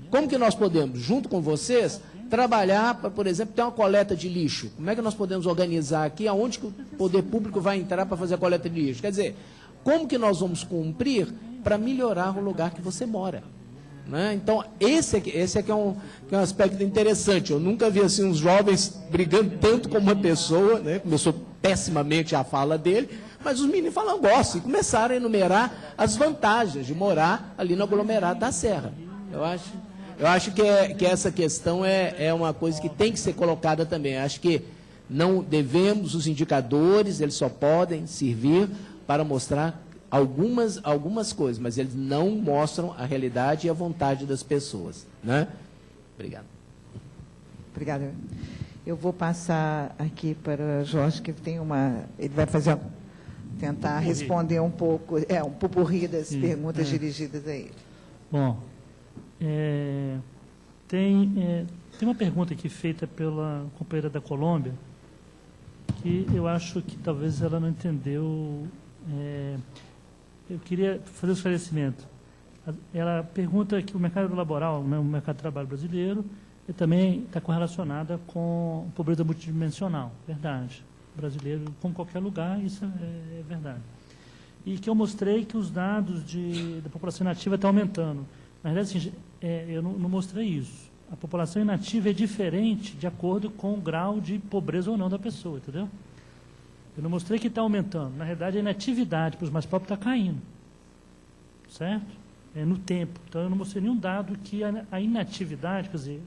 Como que nós podemos, junto com vocês, trabalhar para, por exemplo, ter uma coleta de lixo? Como é que nós podemos organizar aqui, aonde que o poder público vai entrar para fazer a coleta de lixo? Quer dizer, como que nós vamos cumprir para melhorar o lugar que você mora? Né? Então, esse aqui é um aspecto interessante. Eu nunca vi assim, uns jovens brigando tanto com uma pessoa, né? Começou pessimamente a fala dele, mas os meninos falaram, gosto, e começaram a enumerar as vantagens de morar ali no aglomerado da Serra. Eu acho que essa questão é uma coisa que tem que ser colocada também. Eu acho que não devemos, os indicadores, eles só podem servir para mostrar algumas coisas, mas eles não mostram a realidade e a vontade das pessoas. Né? Obrigado. Obrigada. Eu vou passar aqui para o Jorge, que tem ele vai tentar responder um pouco, um pupurri das perguntas dirigidas a ele. Bom, tem uma pergunta aqui feita pela companheira da Colômbia, que eu acho que talvez ela não entendeu. Eu queria fazer um esclarecimento. Ela pergunta que o mercado laboral, né, o mercado de trabalho brasileiro, e também está correlacionada com pobreza multidimensional, verdade. Brasileiro, como qualquer lugar, isso é verdade. E que eu mostrei que os dados da população inativa estão aumentando. Na verdade, assim, eu não mostrei isso. A população inativa é diferente de acordo com o grau de pobreza ou não da pessoa, entendeu? Eu não mostrei que está aumentando. Na verdade, a inatividade para os mais pobres está caindo. Certo? No tempo. Então, eu não mostrei nenhum dado que a inatividade, quer dizer,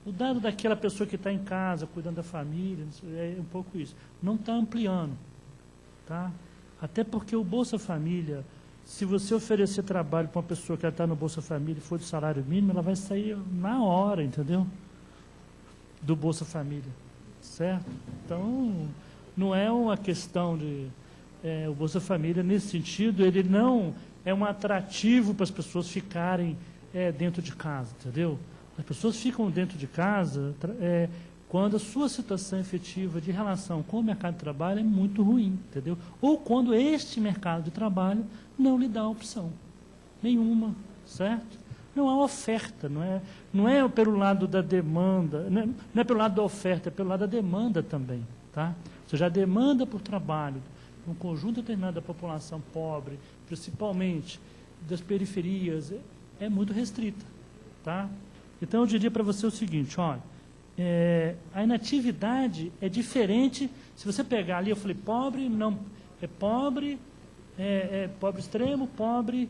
o dado daquela pessoa que está em casa, cuidando da família, é um pouco isso. Não está ampliando. Tá? Até porque o Bolsa Família, se você oferecer trabalho para uma pessoa que está no Bolsa Família e for de salário mínimo, ela vai sair na hora, entendeu? Do Bolsa Família. Certo? Então, não é uma questão de... o Bolsa Família, nesse sentido, ele não é um atrativo para as pessoas ficarem dentro de casa, entendeu? As pessoas ficam dentro de casa quando a sua situação efetiva de relação com o mercado de trabalho é muito ruim, entendeu? Ou quando este mercado de trabalho não lhe dá opção nenhuma, certo? Não há oferta, não é pelo lado da demanda, não é pelo lado da oferta, é pelo lado da demanda também, tá? Ou seja, a demanda por trabalho, um conjunto determinado da população pobre, principalmente das periferias, é muito restrita, tá? Então, eu diria para você o seguinte, olha, a inatividade é diferente, se você pegar ali, eu falei, pobre, não, pobre extremo, pobre,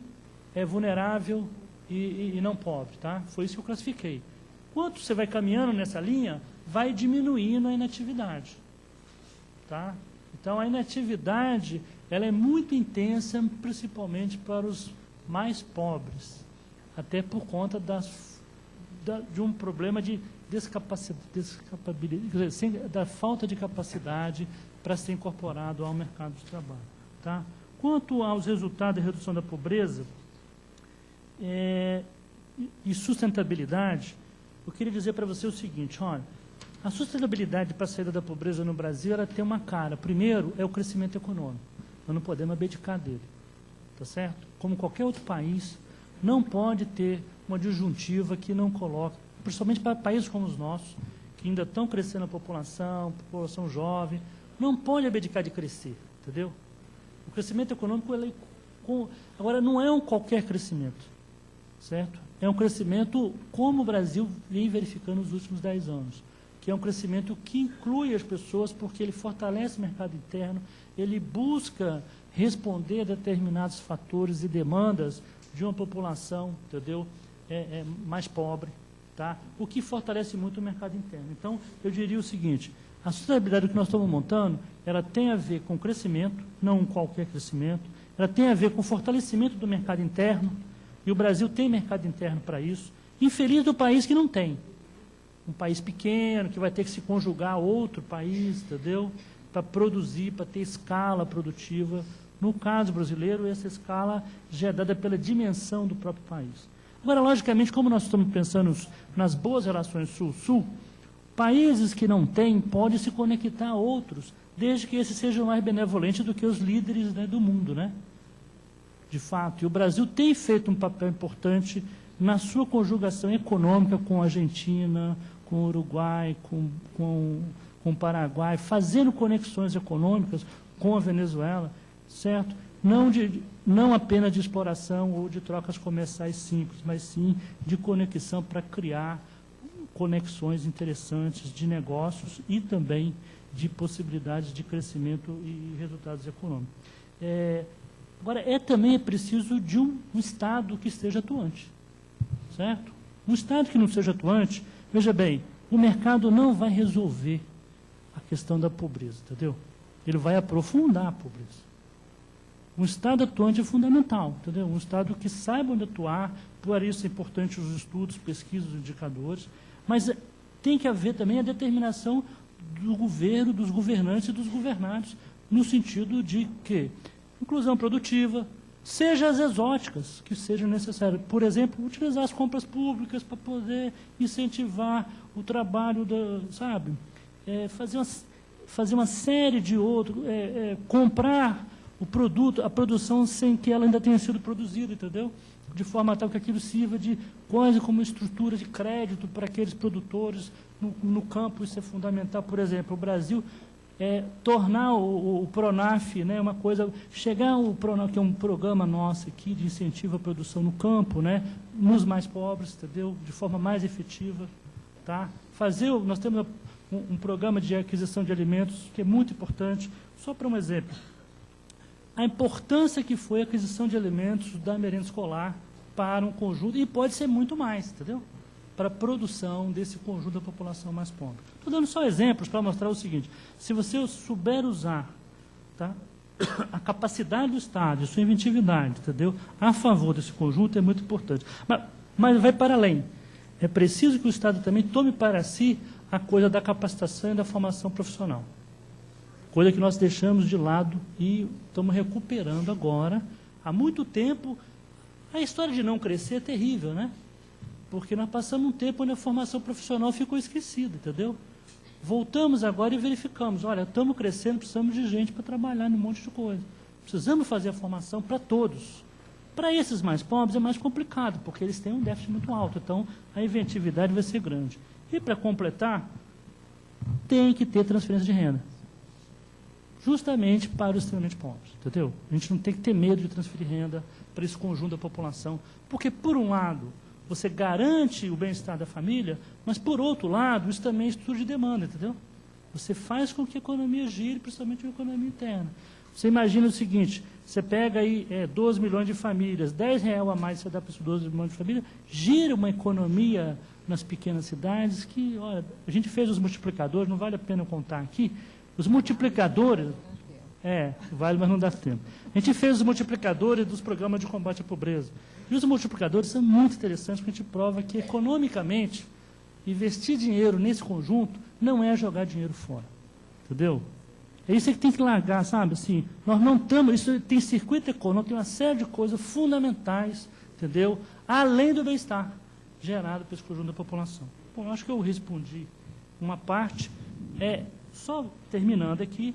vulnerável e não pobre, tá? Foi isso que eu classifiquei. Quanto você vai caminhando nessa linha, vai diminuindo a inatividade, tá? Então, a inatividade, ela é muito intensa, principalmente para os mais pobres, até por conta de um problema de da falta de capacidade para ser incorporado ao mercado de trabalho. Tá? Quanto aos resultados da redução da pobreza e sustentabilidade, eu queria dizer para você o seguinte, olha, a sustentabilidade para a saída da pobreza no Brasil, ela tem uma cara. Primeiro, é o crescimento econômico. Nós não podemos abdicar dele. Tá certo? Como qualquer outro país, não pode ter uma disjuntiva que não coloca, principalmente para países como os nossos, que ainda estão crescendo a população jovem, não pode abdicar de crescer, entendeu? O crescimento econômico, agora, não é um qualquer crescimento, certo? É um crescimento como o Brasil vem verificando nos últimos 10 anos, que é um crescimento que inclui as pessoas, porque ele fortalece o mercado interno, ele busca responder a determinados fatores e demandas de uma população, entendeu? Mais pobre, tá? O que fortalece muito o mercado interno. Então, eu diria o seguinte, a sustentabilidade que nós estamos montando, ela tem a ver com crescimento, não qualquer crescimento, ela tem a ver com fortalecimento do mercado interno, e o Brasil tem mercado interno para isso. Infeliz do país que não tem. Um país pequeno, que vai ter que se conjugar a outro país, entendeu? Para produzir, para ter escala produtiva. No caso brasileiro, essa escala já é dada pela dimensão do próprio país. Agora, logicamente, como nós estamos pensando nas boas relações Sul-Sul, países que não têm podem se conectar a outros, desde que esses sejam mais benevolentes do que os líderes, né, do mundo, né? De fato. E o Brasil tem feito um papel importante na sua conjugação econômica com a Argentina, com o Uruguai, com o Paraguai, fazendo conexões econômicas com a Venezuela, certo? Não apenas de exploração ou de trocas comerciais simples, mas sim de conexão para criar conexões interessantes de negócios e também de possibilidades de crescimento e resultados econômicos. Agora, também é preciso de um Estado que esteja atuante, certo? Um Estado que não seja atuante, veja bem, o mercado não vai resolver a questão da pobreza, entendeu? Ele vai aprofundar a pobreza. Um Estado atuante é fundamental, entendeu? Um Estado que saiba onde atuar, por isso é importante os estudos, pesquisas, indicadores, mas tem que haver também a determinação do governo, dos governantes e dos governados, no sentido de que inclusão produtiva, seja as exóticas que sejam necessárias. Por exemplo, utilizar as compras públicas para poder incentivar o trabalho, sabe? Fazer uma série de outros, comprar o produto, a produção sem que ela ainda tenha sido produzida, entendeu? de forma tal que aquilo sirva de quase como estrutura de crédito para aqueles produtores no campo. Isso é fundamental. Por exemplo, o Brasil tornar o Pronaf, né, uma coisa, chegar ao Pronaf, que é um programa nosso aqui de incentivo à produção no campo, né, nos mais pobres, entendeu? De forma mais efetiva, tá? Nós temos um programa de aquisição de alimentos que é muito importante. Só para um exemplo, a importância que foi a aquisição de alimentos da merenda escolar para um conjunto, e pode ser muito mais, entendeu? Para a produção desse conjunto da população mais pobre. Estou dando só exemplos para mostrar o seguinte: se você souber usar, tá, a capacidade do Estado, a sua inventividade, entendeu, a favor desse conjunto, é muito importante. Mas vai para além. É preciso que o Estado também tome para si a coisa da capacitação e da formação profissional. Coisa que nós deixamos de lado e estamos recuperando agora. Há muito tempo, a história de não crescer é terrível, né? Porque nós passamos um tempo onde a formação profissional ficou esquecida, entendeu? Voltamos agora e verificamos, olha, estamos crescendo, precisamos de gente para trabalhar num monte de coisa. Precisamos fazer a formação para todos. Para esses mais pobres é mais complicado, porque eles têm um déficit muito alto, então a inventividade vai ser grande. E para completar, tem que ter transferência de renda. Justamente para os extremamente pobres, entendeu? A gente não tem que ter medo de transferir renda para esse conjunto da população, porque, por um lado, você garante o bem-estar da família, mas, por outro lado, isso também é estudo de demanda, entendeu? Você faz com que a economia gire, principalmente a economia interna. Você imagina o seguinte, você pega aí 12 milhões de famílias, R$10 a mais você dá para esses 12 milhões de famílias, gira uma economia nas pequenas cidades que, olha, a gente fez os multiplicadores, não vale a pena eu contar aqui, os multiplicadores, vale, mas não dá tempo. A gente fez os multiplicadores dos programas de combate à pobreza. E os multiplicadores são muito interessantes, porque a gente prova que, economicamente, investir dinheiro nesse conjunto não é jogar dinheiro fora. Entendeu? É isso que tem que largar, sabe? Assim, nós não estamos... Isso tem circuito econômico, tem uma série de coisas fundamentais, entendeu? Além do bem-estar gerado pelo conjunto da população. Bom, eu acho que eu respondi uma parte. Só terminando aqui,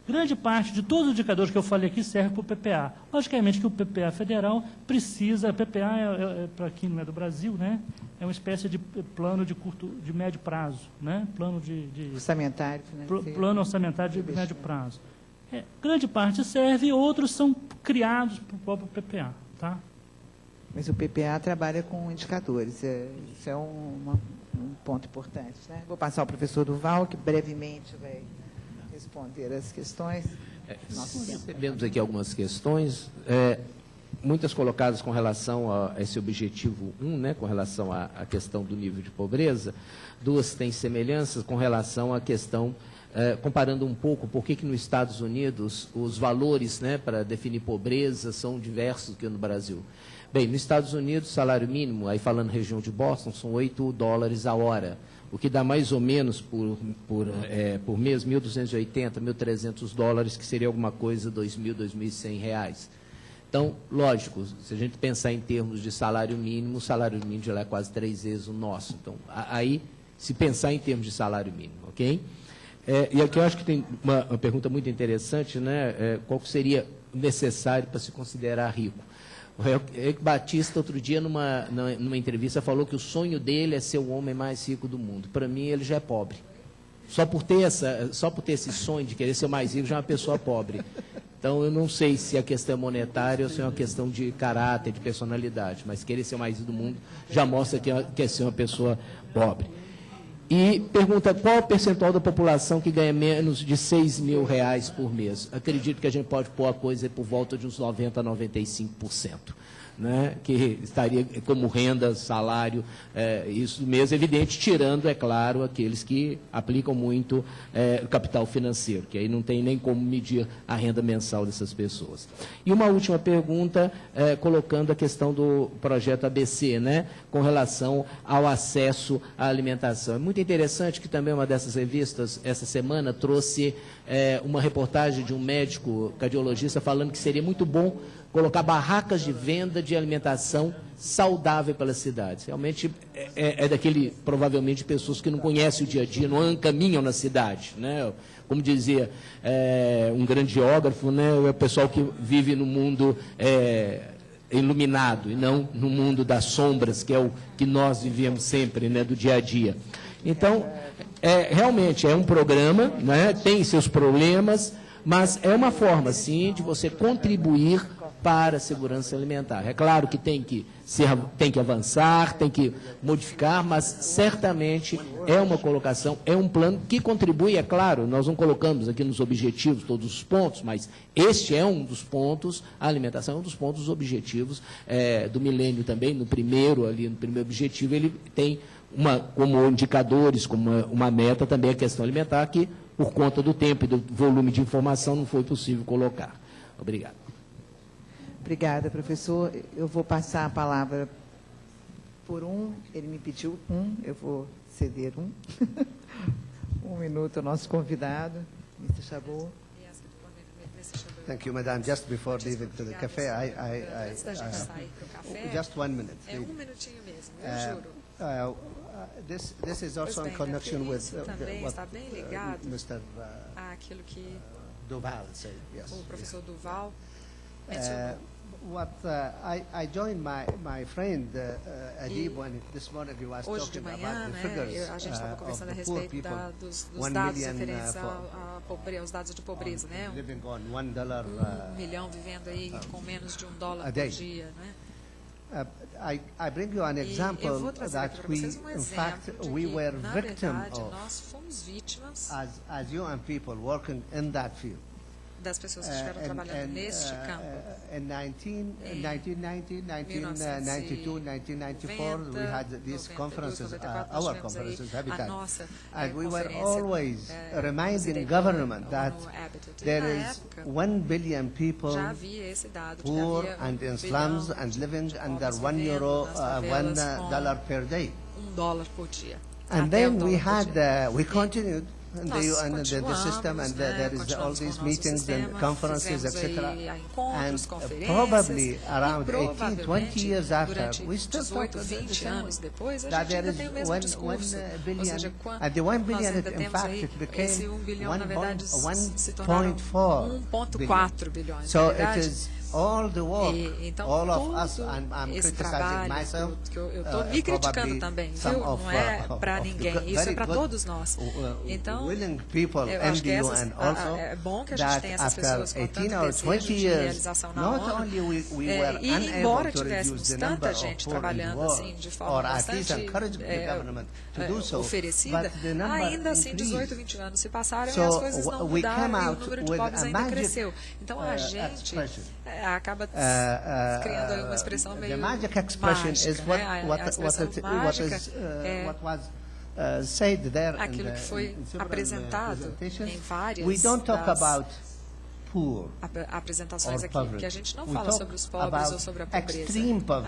grande parte de todos os indicadores que eu falei aqui serve para o PPA. Logicamente que o PPA federal precisa, PPA, para quem não é do Brasil, né, é uma espécie de plano de médio prazo, né, plano de orçamentário, plano orçamentário de médio prazo. Grande parte serve, outros são criados para o próprio PPA. Tá? Mas o PPA trabalha com indicadores, isso é um ponto importante. Né? Vou passar ao professor Duval, que brevemente vai responder as questões. Recebemos aqui algumas questões, muitas colocadas com relação a esse objetivo 1, né, com relação à questão do nível de pobreza. Duas têm semelhanças com relação à questão, comparando um pouco por que nos Estados Unidos os valores, né, para definir pobreza são diversos do que no Brasil. Bem, nos Estados Unidos, o salário mínimo, aí falando região de Boston, são $8 a hora, o que dá mais ou menos por mês $1.280, $1.300, que seria alguma coisa R$2.000, R$2.100. Então, lógico, se a gente pensar em termos de salário mínimo, o salário mínimo já é quase 3 vezes o nosso. Então, aí, se pensar em termos de salário mínimo, ok? E aqui eu acho que tem uma pergunta muito interessante, né? Qual seria necessário para se considerar rico? O Eurico Batista, outro dia, numa entrevista, falou que o sonho dele é ser o homem mais rico do mundo. Para mim, ele já é pobre. Só por ter esse sonho de querer ser o mais rico, já é uma pessoa pobre. Então, eu não sei se a questão é monetária ou se é uma questão de caráter, de personalidade, mas querer ser o mais rico do mundo já mostra que quer ser uma pessoa pobre. E pergunta qual o percentual da população que ganha menos de R$6.000 por mês. Acredito que a gente pode pôr a coisa por volta de uns 90% a 95%. Né, que estaria como renda, salário, isso mesmo, evidente, tirando, é claro, aqueles que aplicam muito o capital financeiro, que aí não tem nem como medir a renda mensal dessas pessoas. E uma última pergunta, colocando a questão do projeto ABC, né, com relação ao acesso à alimentação. É muito interessante que também uma dessas revistas, essa semana, trouxe uma reportagem de um médico cardiologista falando que seria muito bom colocar barracas de venda de alimentação saudável pelas cidades. Realmente daquele, provavelmente, pessoas que não conhecem o dia a dia, não caminham na cidade, né? Como dizia um grande geógrafo, né? O pessoal que vive no mundo iluminado, e não no mundo das sombras, que é o que nós vivemos sempre, né, do dia a dia. Então, realmente é um programa, né, tem seus problemas, mas é uma forma, sim, de você contribuir para a segurança alimentar. É claro que tem que avançar, tem que modificar, mas certamente é uma colocação, é um plano que contribui, é claro, nós não colocamos aqui nos objetivos todos os pontos, mas este é um dos pontos, a alimentação é um dos pontos dos objetivos do milênio também, no primeiro objetivo, ele tem como indicadores, como uma meta também a questão alimentar, que por conta do tempo e do volume de informação não foi possível colocar. Obrigado. Obrigada, professor. Eu vou passar a palavra por ele me pediu eu vou ceder 1 minuto ao nosso convidado, Mr. Chabot. Thank you, Madam. Just before leaving to the café, just 1 minute. É 1 minutinho mesmo, eu juro. This is also in connection with também what está bem ligado Mr. àquilo que Duval said. Yes. o professor Duval mencionou. I joined my friend Adib when this morning he was Hoje de talking manhã, about the figures a gente estava of conversando a the poor respeito people. dos 1 dados million referentes aos dados de pobreza, né? living on $1 milhão vivendo aí com menos de $1 a por day. dia, né? I bring you an E eu example vou trazer that aqui para vocês in fact, exemplo de we que, were na victim verdade, of nós fomos vítimas as young people working in that field. das pessoas que estiveram trabalhando neste campo. In 1990, 1992, 1994, we had these conferences, our conferences, Habitat, and we were always reminding government that there is 1 billion people poor and in slums and living under $1 per day. $1 por dia. And then we continued in the system, and there is all these meetings and conferences, etc. And probably around 18, 20 years after, we still talk the same way, that there is 1 billion, and the 1 billion, in fact, it became 1.4 billion. So it is all the work, all of us, and I'm criticizing myself, que eu estou me criticando também, viu? Não é para ninguém, isso é para todos nós. Então, eu acho que é bom que a gente tenha essas pessoas com tanto desejo de realização na ONU. E embora tivéssemos tanta gente trabalhando assim de forma bastante oferecida, ainda assim 18, 20 anos se passaram e as coisas não mudaram e o número de pobres ainda cresceu. Então a gente acaba criando aí uma expressão meio mágica, né? A expressão mágica é aquilo que foi apresentado em várias apresentações aqui, que a gente não fala sobre os pobres ou sobre a pobreza.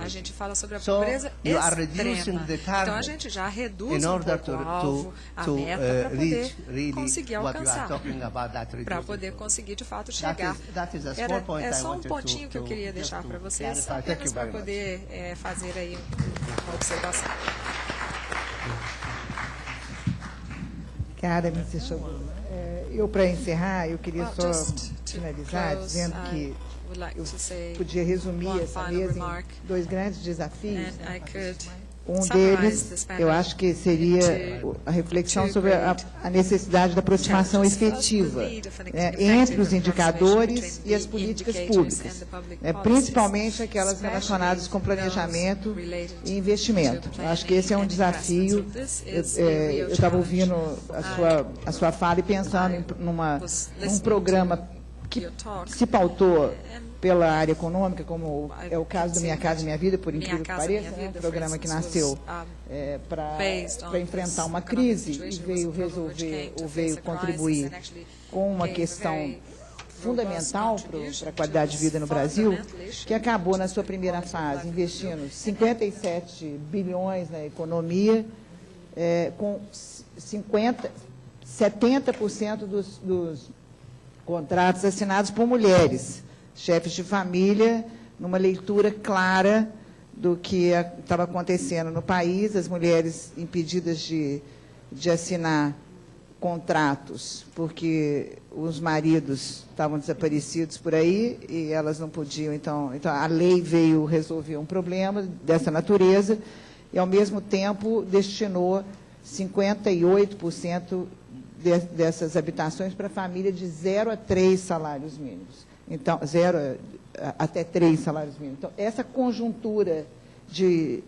A gente fala sobre a pobreza extrema. Então a gente já reduz um pouco o alvo, a meta, para poder conseguir alcançar, para poder conseguir de fato chegar. É só um pontinho que eu queria deixar para vocês, apenas para poder fazer aí uma observação. Obrigada, Mr. Chabot. Eu, para encerrar, eu queria só finalizar dizendo que eu podia resumir essa mesa em 2 grandes desafios. Um deles, eu acho que seria a reflexão sobre a necessidade da aproximação efetiva entre os indicadores e as políticas públicas, principalmente aquelas relacionadas com planejamento e investimento. Eu acho que esse é um desafio. Eu estava ouvindo a sua fala e pensando num programa que se pautou pela área econômica, como é o caso do Minha Casa Minha Vida, por incrível que pareça, um programa que nasceu para enfrentar uma crise e veio contribuir com uma questão fundamental para a qualidade de vida no Brasil, que acabou na sua primeira fase investindo 57 bilhões na economia, com 70% dos contratos assinados por mulheres, chefes de família, numa leitura clara do que estava acontecendo no país, as mulheres impedidas de assinar contratos, porque os maridos estavam desaparecidos por aí e elas não podiam. Então a lei veio resolver um problema dessa natureza e, ao mesmo tempo, destinou 58% dessas habitações para família de 0 a 3 salários mínimos. Então, 0 até 3 salários mínimos. Então, essa conjuntura de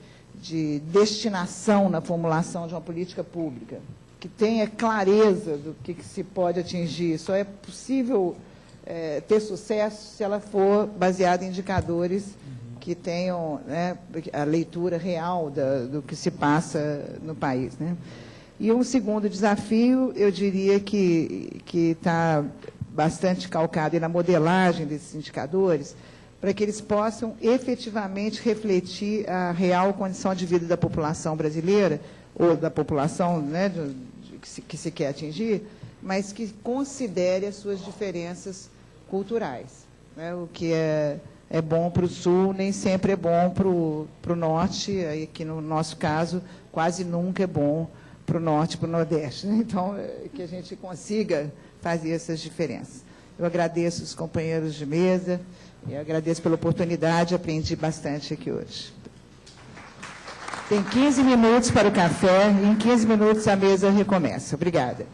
destinação na formulação de uma política pública, que tenha clareza do que se pode atingir, só é possível ter sucesso se ela for baseada em indicadores que tenham, né, a leitura real do que se passa no país, né? E um segundo desafio, eu diria que está bastante calcado na modelagem desses indicadores, para que eles possam efetivamente refletir a real condição de vida da população brasileira, ou da população, né, que se quer atingir, mas que considere as suas diferenças culturais, né? O que é bom para o Sul, nem sempre é bom para o Norte, aí, que no nosso caso quase nunca é bom para o Norte e para o Nordeste, né? Então, que a gente consiga fazer essas diferenças. Eu agradeço os companheiros de mesa, e agradeço pela oportunidade, aprendi bastante aqui hoje. Tem 15 minutos para o café, e em 15 minutos a mesa recomeça. Obrigada.